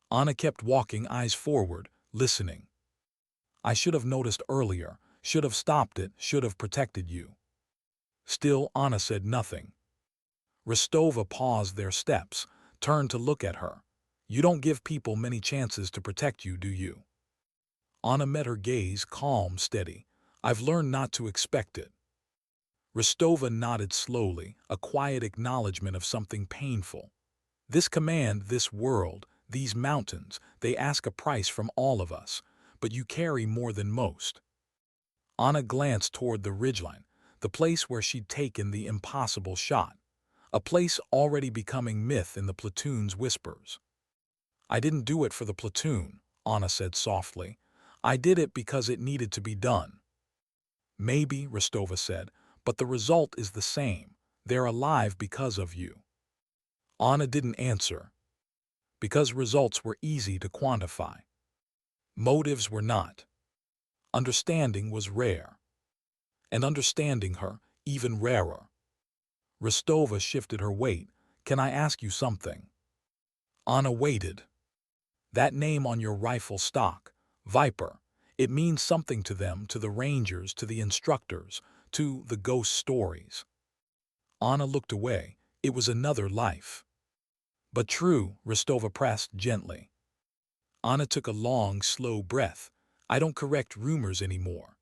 Anna kept walking, eyes forward, listening. "I should have noticed earlier, should have stopped it, should have protected you." Still, Anna said nothing. Ristova paused their steps, turned to look at her. "You don't give people many chances to protect you, do you?" Anna met her gaze, calm, steady. "I've learned not to expect it." Ristova nodded slowly, a quiet acknowledgement of something painful. This command, this world, these mountains, they ask a price from all of us, but you carry more than most. Anna glanced toward the ridgeline, the place where she'd taken the impossible shot, a place already becoming myth in the platoon's whispers. "I didn't do it for the platoon," Anna said softly. "I did it because it needed to be done." "Maybe," Ristova said, "but the result is the same. They're alive because of you." Anna didn't answer. Because results were easy to quantify. Motives were not. Understanding was rare. And understanding her, even rarer. Ristova shifted her weight. "Can I ask you something?" Anna waited. "That name on your rifle stock, Viper, it means something to them, to the rangers, to the instructors, to the ghost stories." Anna looked away. It was another life. "But true," Ristova pressed gently. Anna took a long, slow breath. "I don't correct rumors anymore."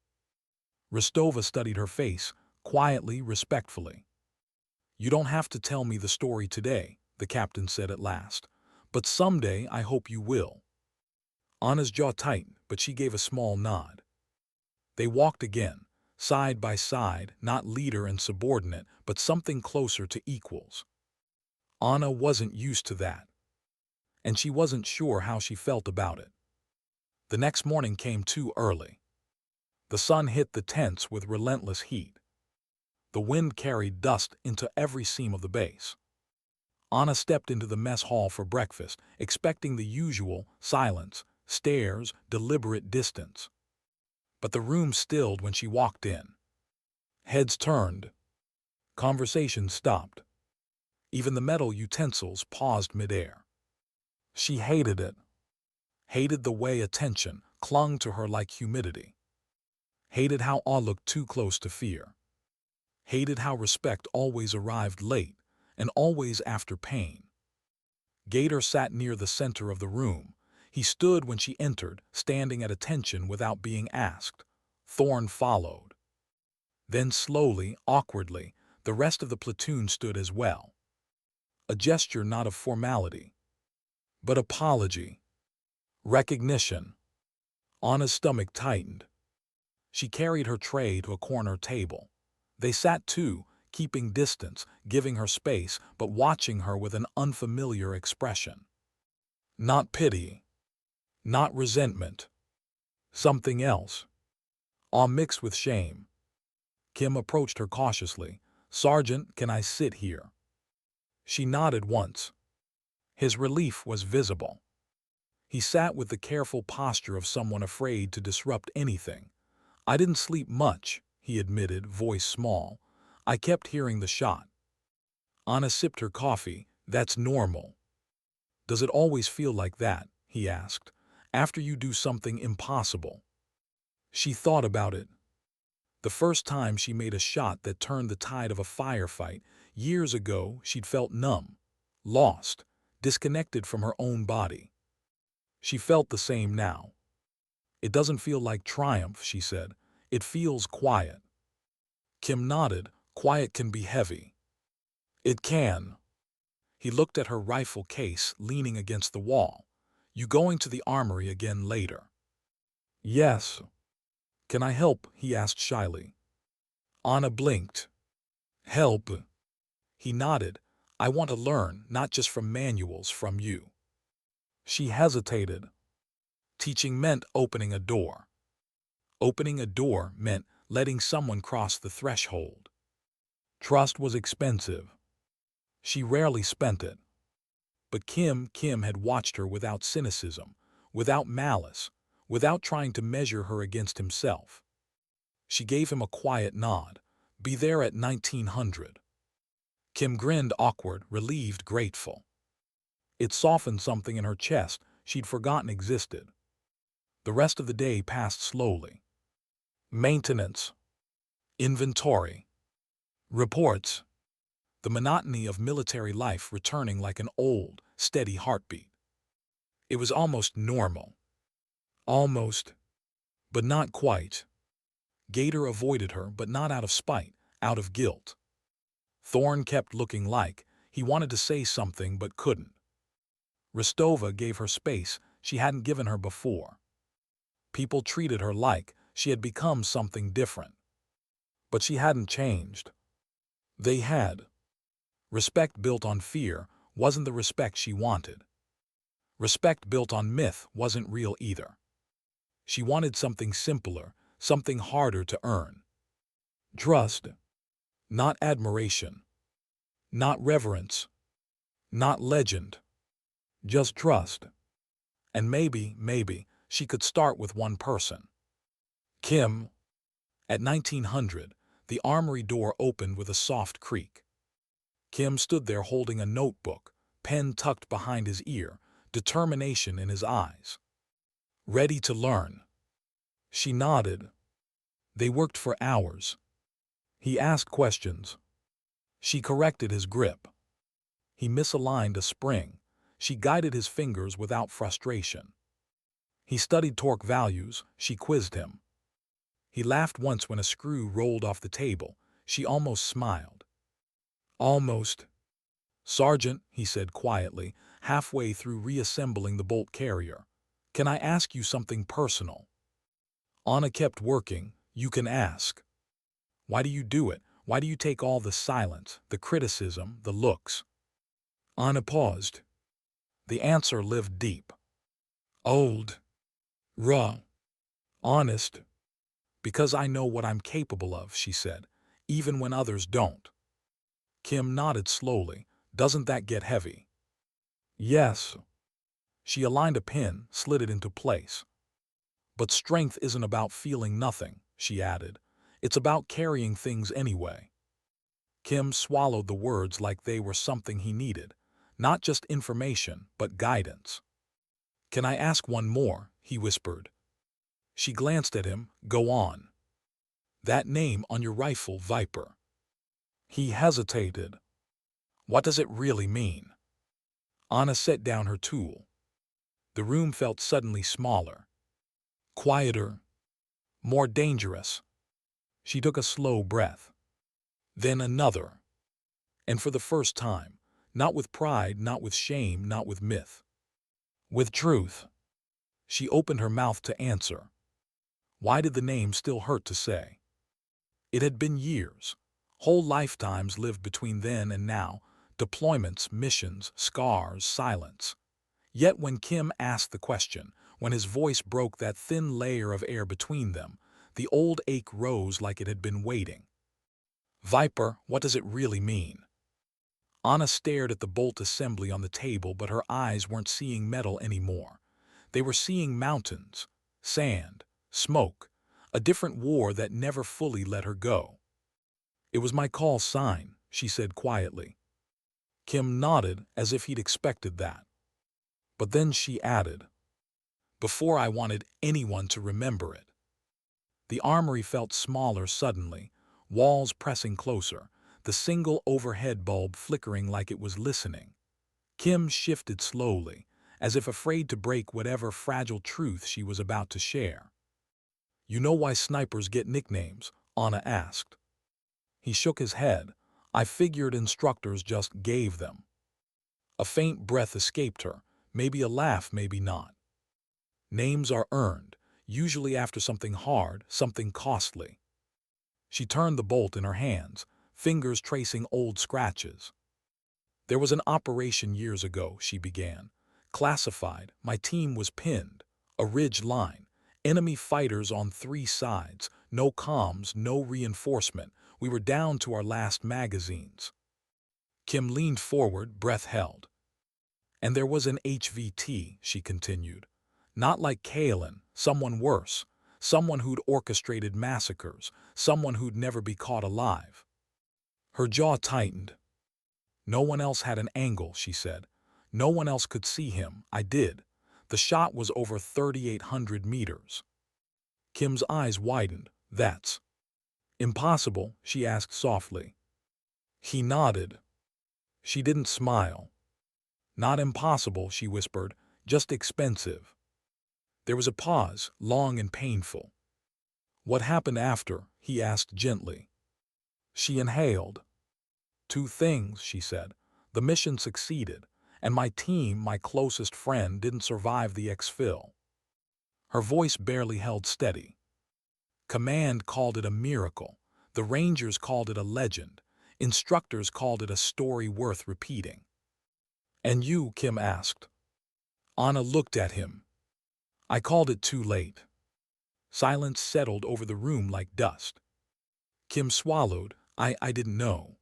Ristova studied her face, quietly, respectfully. "You don't have to tell me the story today," the captain said at last. "But someday I hope you will." Anna's jaw tightened, but she gave a small nod. They walked again, side by side, not leader and subordinate, but something closer to equals. Anna wasn't used to that, and she wasn't sure how she felt about it. The next morning came too early. The sun hit the tents with relentless heat. The wind carried dust into every seam of the base. Anna stepped into the mess hall for breakfast, expecting the usual silence, stares, deliberate distance. But the room stilled when she walked in. Heads turned. Conversation stopped. Even the metal utensils paused midair. She hated it. Hated the way attention clung to her like humidity. Hated how awe looked too close to fear. Hated how respect always arrived late and always after pain. Gator sat near the center of the room. He stood when she entered, standing at attention without being asked. Thorn followed. Then slowly, awkwardly, the rest of the platoon stood as well. A gesture not of formality, but apology. Recognition. Anna's stomach tightened. She carried her tray to a corner table. They sat too, keeping distance, giving her space, but watching her with an unfamiliar expression. Not pity. Not resentment. Something else. Awe mixed with shame. Kim approached her cautiously. "Sergeant, can I sit here?" She nodded once. His relief was visible. He sat with the careful posture of someone afraid to disrupt anything. "I didn't sleep much," he admitted, voice small. "I kept hearing the shot." Anna sipped her coffee. "That's normal." "Does it always feel like that?" he asked. "After you do something impossible?" She thought about it. The first time she made a shot that turned the tide of a firefight, years ago, she'd felt numb, lost, disconnected from her own body. She felt the same now. "It doesn't feel like triumph," she said. "It feels quiet." Kim nodded. "Quiet can be heavy." "It can." He looked at her rifle case leaning against the wall. "You going to the armory again later?" "Yes." "Can I help?" he asked shyly. Anna blinked. "Help?" He nodded. "I want to learn, not just from manuals, from you." She hesitated. Teaching meant opening a door. Opening a door meant letting someone cross the threshold. Trust was expensive. She rarely spent it. But Kim had watched her without cynicism, without malice, without trying to measure her against himself. She gave him a quiet nod. "Be there at 1900. Kim grinned, awkward, relieved, grateful. It softened something in her chest she'd forgotten existed. The rest of the day passed slowly. Maintenance. Inventory. Reports. The monotony of military life returning like an old, steady heartbeat. It was almost normal. Almost, but not quite. Gator avoided her, but not out of spite, out of guilt. Thorn kept looking like he wanted to say something but couldn't. Rostova gave her space she hadn't given her before. People treated her like she had become something different. But she hadn't changed. They had. Respect built on fear wasn't the respect she wanted. Respect built on myth wasn't real either. She wanted something simpler, something harder to earn. Trust. Not admiration. Not reverence. Not legend. Just trust. And maybe, she could start with one person. Kim. At 1900, the armory door opened with a soft creak. Kim stood there holding a notebook, pen tucked behind his ear, determination in his eyes. Ready to learn. She nodded. They worked for hours. He asked questions. She corrected his grip. He misaligned a spring. She guided his fingers without frustration. He studied torque values. She quizzed him. He laughed once when a screw rolled off the table. She almost smiled. "Almost." "Sergeant," he said quietly, halfway through reassembling the bolt carrier, "can I ask you something personal?" Anna kept working. "You can ask." Why do you do it? Why do you take all the silence, the criticism, the looks? Anna paused. The answer lived deep. Old. Raw. Honest. Because I know what I'm capable of, she said, even when others don't. Kim nodded slowly. Doesn't that get heavy? Yes. She aligned a pin, slid it into place. But strength isn't about feeling nothing, she added. It's about carrying things anyway. Kim swallowed the words like they were something he needed. Not just information, but guidance. Can I ask one more? He whispered. She glanced at him. Go on. That name on your rifle, Viper. He hesitated. What does it really mean? Anna set down her tool. The room felt suddenly smaller. Quieter. More dangerous. She took a slow breath. Then another. And for the first time, not with pride, not with shame, not with myth. With truth. She opened her mouth to answer. Why did the name still hurt to say? It had been years. Whole lifetimes lived between then and now. Deployments, missions, scars, silence. Yet when Kim asked the question, when his voice broke that thin layer of air between them, the old ache rose like it had been waiting. Viper, what does it really mean? Anna stared at the bolt assembly on the table, but her eyes weren't seeing metal anymore. They were seeing mountains, sand, smoke, a different war that never fully let her go. It was my call sign, she said quietly. Kim nodded as if he'd expected that. But then she added, before I wanted anyone to remember it. The armory felt smaller suddenly, walls pressing closer, the single overhead bulb flickering like it was listening. Kim shifted slowly, as if afraid to break whatever fragile truth she was about to share. You know why snipers get nicknames? Anna asked. He shook his head. I figured instructors just gave them. A faint breath escaped her, maybe a laugh, maybe not. Names are earned, usually after something hard, something costly. She turned the bolt in her hands, fingers tracing old scratches. There was an operation years ago, she began. Classified, my team was pinned. A ridge line. Enemy fighters on 3 sides. No comms, no reinforcement. We were down to our last magazines. Kim leaned forward, breath held. And there was an HVT, she continued. Not like Kalen, someone worse. Someone who'd orchestrated massacres. Someone who'd never be caught alive. Her jaw tightened. No one else had an angle, she said. No one else could see him. I did. The shot was over 3,800 meters. Kim's eyes widened. That's impossible, she asked softly. He nodded. She didn't smile. Not impossible, she whispered, just expensive. There was a pause, long and painful. What happened after? He asked gently. She inhaled. 2 things, she said. The mission succeeded, and my team, my closest friend, didn't survive the exfil. Her voice barely held steady. Command called it a miracle. The Rangers called it a legend. Instructors called it a story worth repeating. And you, Kim asked. Anna looked at him. I called it too late. Silence settled over the room like dust. Kim swallowed. I didn't know.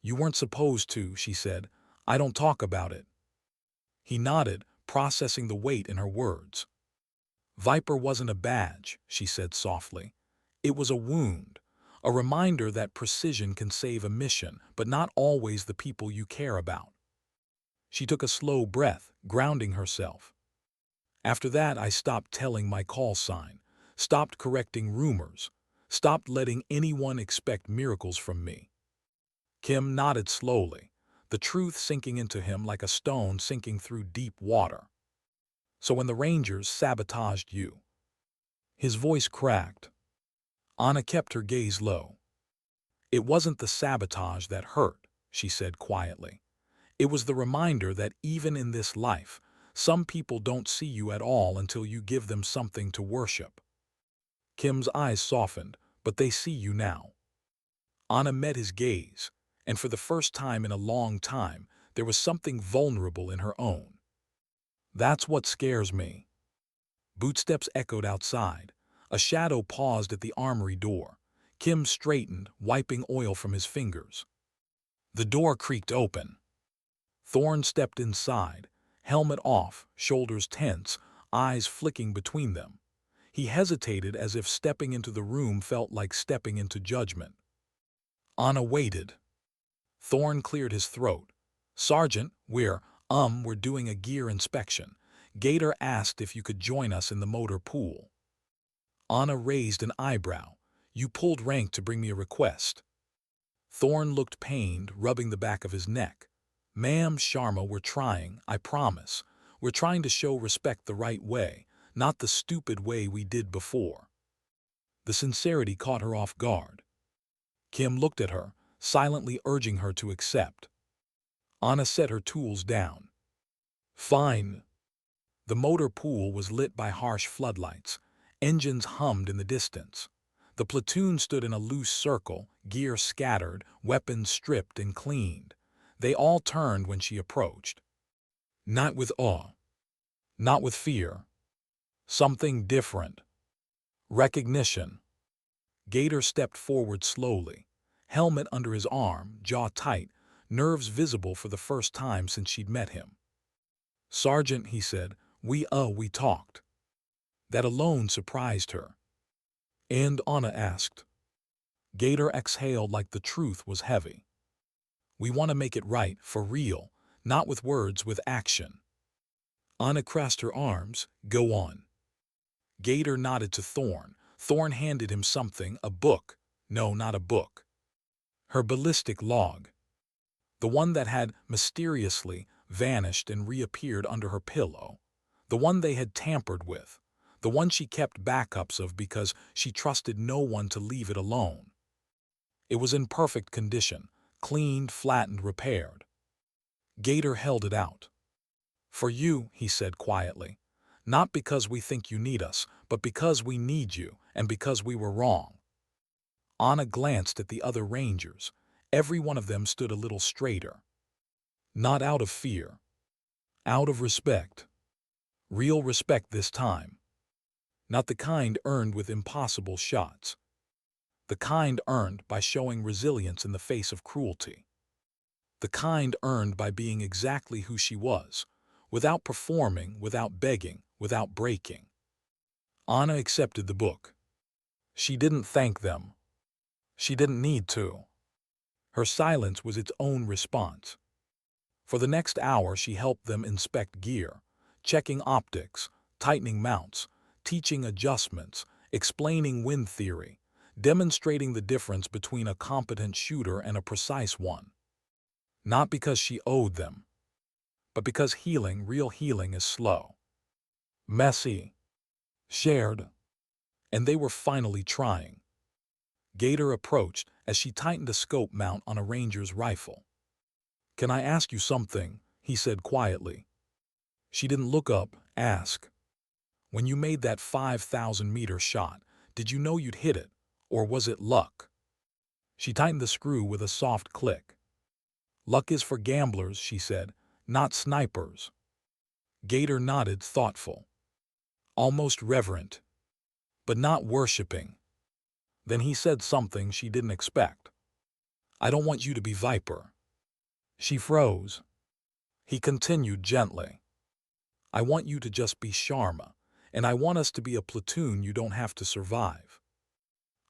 You weren't supposed to, she said. I don't talk about it. He nodded, processing the weight in her words. Viper wasn't a badge, she said softly. It was a wound, a reminder that precision can save a mission, but not always the people you care about. She took a slow breath, grounding herself. After that, I stopped telling my call sign, stopped correcting rumors, stopped letting anyone expect miracles from me. Kim nodded slowly, the truth sinking into him like a stone sinking through deep water. So when the Rangers sabotaged you. His voice cracked. Anna kept her gaze low. It wasn't the sabotage that hurt, she said quietly. It was the reminder that even in this life, some people don't see you at all until you give them something to worship. Kim's eyes softened, but they see you now. Anna met his gaze, and for the first time in a long time, there was something vulnerable in her own. That's what scares me. Bootsteps echoed outside. A shadow paused at the armory door. Kim straightened, wiping oil from his fingers. The door creaked open. Thorne stepped inside, helmet off, shoulders tense, eyes flicking between them. He hesitated as if stepping into the room felt like stepping into judgment. Anna waited. Thorne cleared his throat. "Sergeant, we're doing a gear inspection. Gator asked if you could join us in the motor pool." Anna raised an eyebrow. "You pulled rank to bring me a request." Thorne looked pained, rubbing the back of his neck. "Ma'am, Sharma, we're trying, I promise. We're trying to show respect the right way, not the stupid way we did before." The sincerity caught her off guard. Kim looked at her, silently urging her to accept. Anna set her tools down. "Fine." The motor pool was lit by harsh floodlights. Engines hummed in the distance. The platoon stood in a loose circle, gear scattered, weapons stripped and cleaned. They all turned when she approached. Not with awe. Not with fear. Something different. Recognition. Gator stepped forward slowly, helmet under his arm, jaw tight, nerves visible for the first time since she'd met him. "Sergeant," he said, we talked." That alone surprised her. "And?" Anna asked. Gator exhaled like the truth was heavy. "We want to make it right, for real, not with words, with action." Anna crossed her arms. "Go on." Gator nodded to Thorne. Thorne handed him something, a book. No, not a book. Her ballistic log. The one that had mysteriously vanished and reappeared under her pillow. The one they had tampered with. The one she kept backups of because she trusted no one to leave it alone. It was in perfect condition, cleaned, flattened, repaired. Gator held it out. "For you," he said quietly. "Not because we think you need us, but because we need you, and because we were wrong." Anna glanced at the other Rangers. Every one of them stood a little straighter. Not out of fear. Out of respect. Real respect this time. Not the kind earned with impossible shots. The kind earned by showing resilience in the face of cruelty. The kind earned by being exactly who she was, without performing, without begging, without breaking. Anna accepted the book. She didn't thank them. She didn't need to. Her silence was its own response. For the next hour she helped them inspect gear, checking optics, tightening mounts, teaching adjustments, explaining wind theory, demonstrating the difference between a competent shooter and a precise one. Not because she owed them, but because healing, real healing, is slow. Messy. Shared. And they were finally trying. Gator approached as she tightened a scope mount on a ranger's rifle. "Can I ask you something?" he said quietly. She didn't look up. "Ask." "When you made that 5,000-meter shot, did you know you'd hit it, or was it luck?" She tightened the screw with a soft click. "Luck is for gamblers," she said, "not snipers." Gator nodded, thoughtful. Almost reverent. But not worshipping. Then he said something she didn't expect. "I don't want you to be Viper." She froze. He continued gently. "I want you to just be Sharma, and I want us to be a platoon you don't have to survive."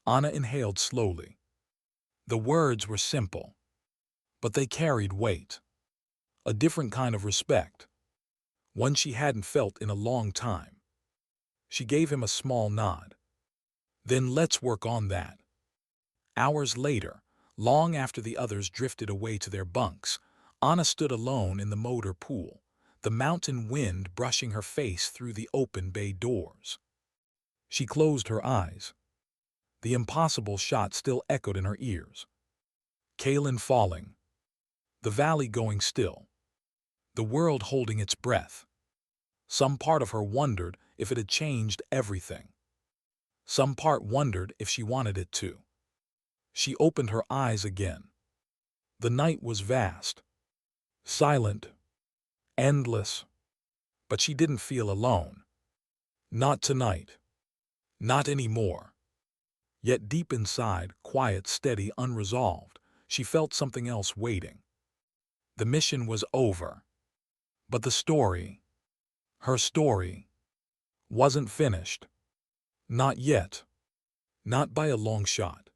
Anna inhaled slowly. The words were simple, but they carried weight. A different kind of respect. One she hadn't felt in a long time. She gave him a small nod. "Then let's work on that." Hours later, long after the others drifted away to their bunks, Anna stood alone in the motor pool, the mountain wind brushing her face through the open bay doors. She closed her eyes. The impossible shot still echoed in her ears. Kalen falling. The valley going still. The world holding its breath. Some part of her wondered if it had changed everything. Some part wondered if she wanted it to. She opened her eyes again. The night was vast, silent, endless, but she didn't feel alone. Not tonight. Not anymore. Yet deep inside, quiet, steady, unresolved, she felt something else waiting. The mission was over. But the story, her story, wasn't finished. Not yet. Not by a long shot.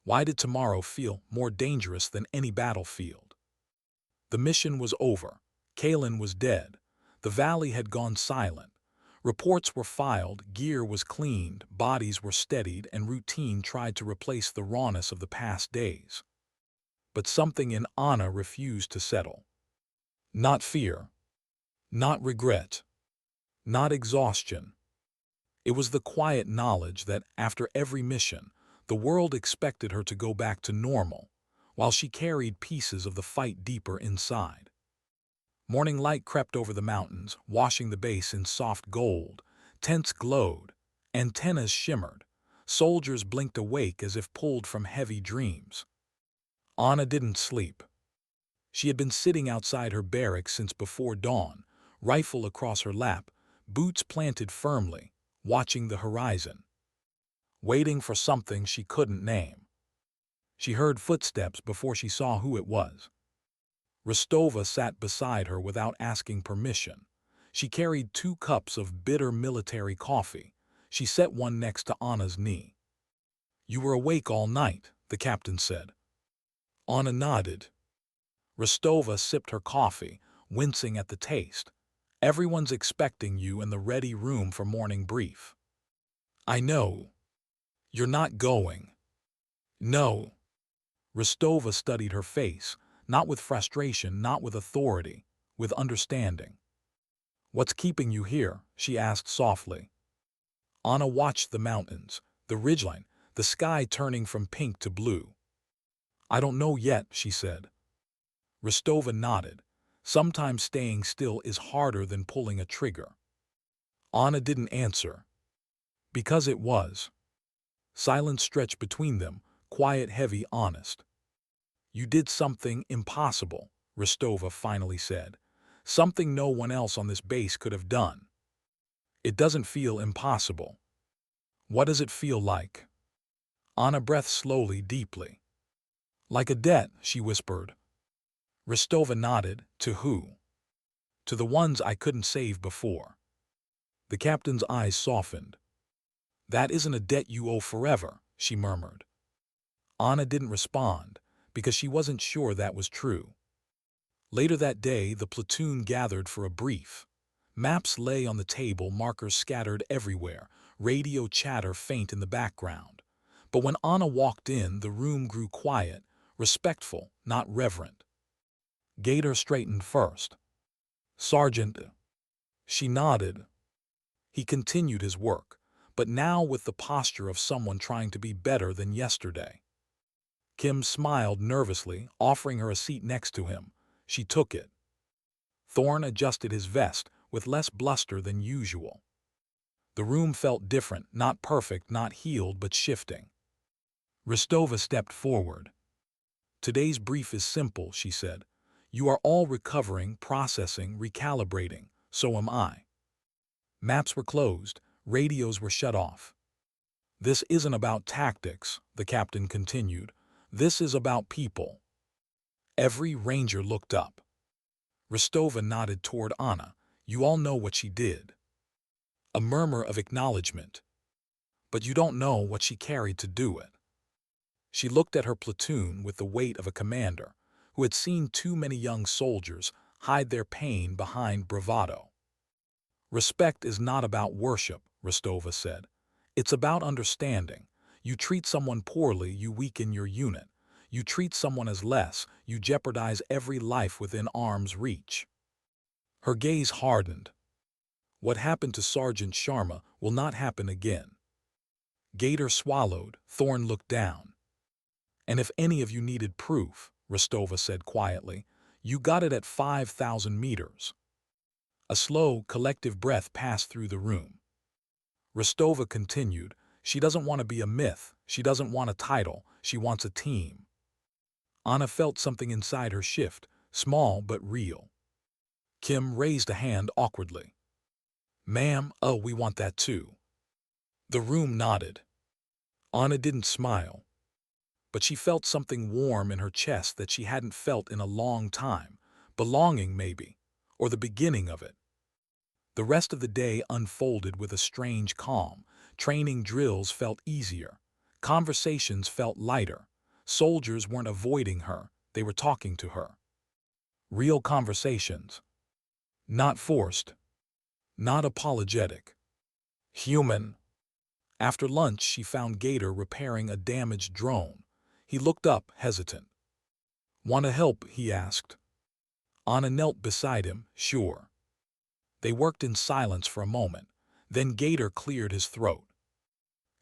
Why did tomorrow feel more dangerous than any battlefield? The mission was over. Kalen was dead. The valley had gone silent. Reports were filed, gear was cleaned, bodies were steadied, and routine tried to replace the rawness of the past days. But something in Anna refused to settle. Not fear. Not regret. Not exhaustion. It was the quiet knowledge that, after every mission, the world expected her to go back to normal, while she carried pieces of the fight deeper inside. Morning light crept over the mountains, washing the base in soft gold. Tents glowed, antennas shimmered, soldiers blinked awake as if pulled from heavy dreams. Anna didn't sleep. She had been sitting outside her barracks since before dawn, rifle across her lap, boots planted firmly, watching the horizon, waiting for something she couldn't name. She heard footsteps before she saw who it was. Rostova sat beside her without asking permission. She carried 2 cups of bitter military coffee. She set one next to Anna's knee. "You were awake all night," the captain said. Anna nodded. Rostova sipped her coffee, wincing at the taste. "Everyone's expecting you in the ready room for morning brief." "I know. You're not going." "No." Rostova studied her face, not with frustration, not with authority, with understanding. "What's keeping you here?" she asked softly. Anna watched the mountains, the ridgeline, the sky turning from pink to blue. "I don't know yet," she said. Rostova nodded. Sometimes staying still is harder than pulling a trigger. Anna didn't answer. Because it was. Silence stretched between them, quiet, heavy, honest. "You did something impossible," Rostova finally said. "Something no one else on this base could have done." "It doesn't feel impossible." "What does it feel like?" Anna breathed slowly, deeply. "Like a debt," she whispered. Rostova nodded. "To who?" "To the ones I couldn't save before." The captain's eyes softened. "That isn't a debt you owe forever," she murmured. Anna didn't respond, because she wasn't sure that was true. Later that day, the platoon gathered for a brief. Maps lay on the table, markers scattered everywhere, radio chatter faint in the background. But when Anna walked in, the room grew quiet, respectful, not reverent. Gator straightened first. "Sergeant." She nodded. He continued his work, but now with the posture of someone trying to be better than yesterday. Kim smiled nervously, offering her a seat next to him. She took it. Thorne adjusted his vest, with less bluster than usual. The room felt different, not perfect, not healed, but shifting. Rostova stepped forward. "Today's brief is simple," she said. "You are all recovering, processing, recalibrating. So am I." Maps were closed, radios were shut off. "This isn't about tactics," the captain continued. "This is about people." Every ranger looked up. Rostova nodded toward Anna. "You all know what she did." A murmur of acknowledgement. "But you don't know what she carried to do it." She looked at her platoon with the weight of a commander who had seen too many young soldiers hide their pain behind bravado. "Respect is not about worship," Rostova said. "It's about understanding. You treat someone poorly, you weaken your unit. You treat someone as less, you jeopardize every life within arm's reach." Her gaze hardened. "What happened to Sergeant Sharma will not happen again." Gator swallowed. Thorne looked down. "And if any of you needed proof," Rostova said quietly, "you got it at 5,000 meters." A slow, collective breath passed through the room. Rostova continued, She doesn't want to be a myth. She doesn't want a title. She wants a team. Anna felt something inside her shift, small but real. Kim raised a hand awkwardly. Ma'am, oh, we want that too. The room nodded. Anna didn't smile, but she felt something warm in her chest that she hadn't felt in a long time. Belonging, maybe, or the beginning of it. The rest of the day unfolded with a strange calm. Training drills felt easier. Conversations felt lighter. Soldiers weren't avoiding her, they were talking to her. Real conversations. Not forced. Not apologetic. Human. After lunch, she found Gator repairing a damaged drone. He looked up, hesitant. Want to help? He asked. Anna knelt beside him, sure. They worked in silence for a moment. Then Gator cleared his throat.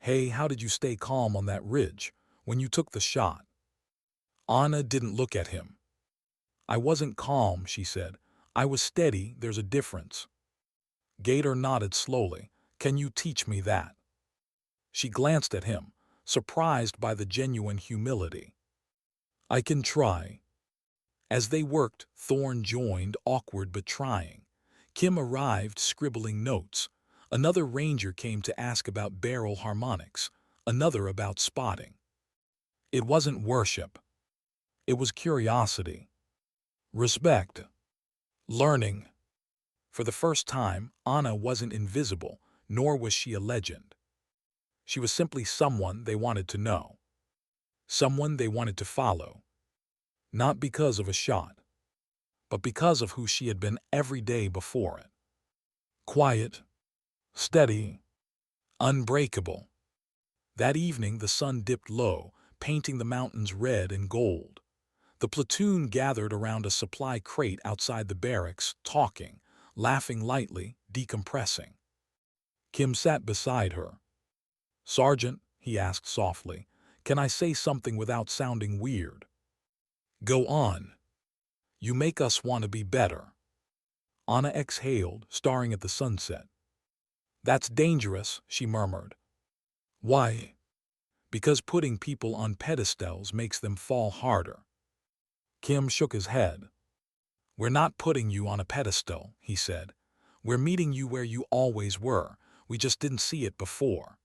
Hey, how did you stay calm on that ridge when you took the shot? Anna didn't look at him. I wasn't calm, she said. I was steady, there's a difference. Gator nodded slowly. Can you teach me that? She glanced at him, surprised by the genuine humility. I can try. As they worked, Thorne joined, awkward but trying. Kim arrived, scribbling notes. Another ranger came to ask about barrel harmonics, another about spotting. It wasn't worship. It was curiosity. Respect. Learning. For the first time, Anna wasn't invisible, nor was she a legend. She was simply someone they wanted to know. Someone they wanted to follow. Not because of a shot, but because of who she had been every day before it. Quiet, steady, unbreakable. That evening the sun dipped low, painting the mountains red and gold. The platoon gathered around a supply crate outside the barracks, talking, laughing lightly, decompressing. Kim sat beside her. Sergeant, he asked softly, can I say something without sounding weird? Go on. You make us want to be better. Anna exhaled, staring at the sunset. That's dangerous, she murmured. Why? Because putting people on pedestals makes them fall harder. Kim shook his head. We're not putting you on a pedestal, he said. We're meeting you where you always were. We just didn't see it before.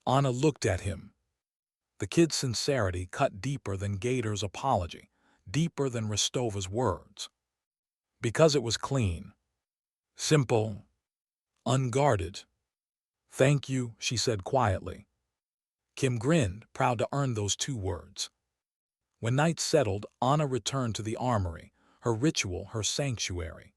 Anna looked at him. The kid's sincerity cut deeper than Gator's apology, deeper than Rostova's words. Because it was clean. Simple. Unguarded. Thank you, she said quietly. Kim grinned, proud to earn those 2 words. When night settled, Anna returned to the armory, her ritual, her sanctuary.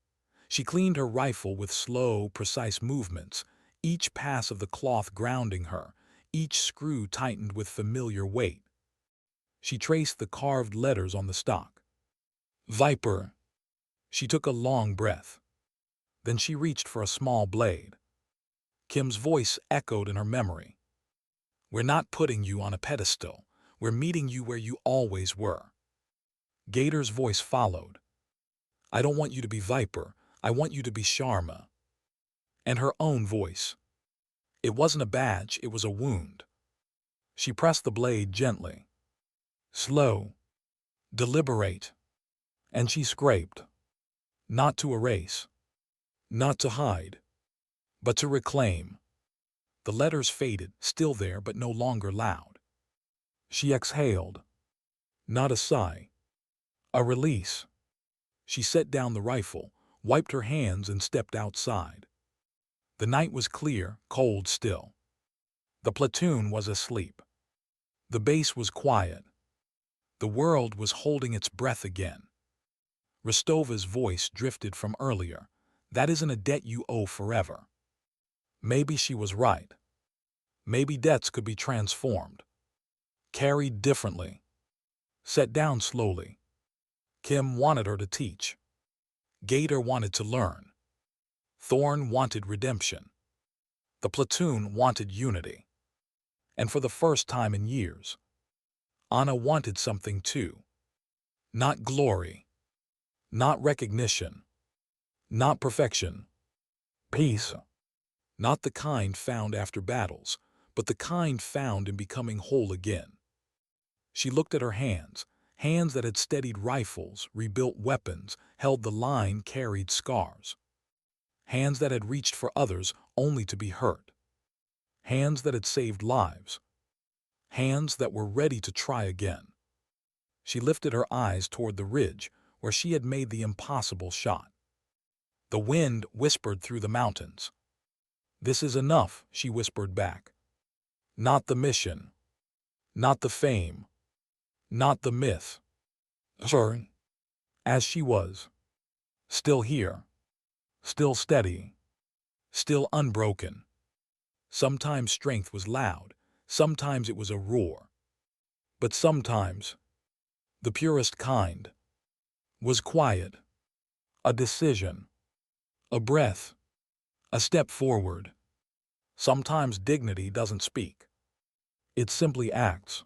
She cleaned her rifle with slow, precise movements, each pass of the cloth grounding her, each screw tightened with familiar weight. She traced the carved letters on the stock. Viper. She took a long breath. Then she reached for a small blade. Kim's voice echoed in her memory. We're not putting you on a pedestal. We're meeting you where you always were. Gator's voice followed. I don't want you to be Viper. I want you to be Sharma. And her own voice. It wasn't a badge, it was a wound. She pressed the blade gently. Slow. Deliberate. And she scraped. Not to erase. Not to hide. But to reclaim. The letters faded, still there but no longer loud. She exhaled. Not a sigh. A release. She set down the rifle, wiped her hands and stepped outside. The night was clear, cold still. The platoon was asleep. The base was quiet. The world was holding its breath again. Rostova's voice drifted from earlier. That isn't a debt you owe forever. Maybe she was right. Maybe debts could be transformed. Carried differently. Set down slowly. Kim wanted her to teach. Gator wanted to learn. Thorne wanted redemption. The platoon wanted unity. And for the first time in years, Anna wanted something too. Not glory. Not recognition. Not perfection. Peace. Not the kind found after battles, but the kind found in becoming whole again. She looked at her hands, hands that had steadied rifles, rebuilt weapons, held the line, carried scars. Hands that had reached for others only to be hurt. Hands that had saved lives. Hands that were ready to try again. She lifted her eyes toward the ridge where she had made the impossible shot. The wind whispered through the mountains. "This is enough," she whispered back. "Not the mission. Not the fame. Not the myth." Her, as she was. Still here. Still steady. Still unbroken. Sometimes strength was loud. Sometimes it was a roar. But sometimes, the purest kind, was quiet. A decision. A breath. A step forward. Sometimes dignity doesn't speak. It simply acts.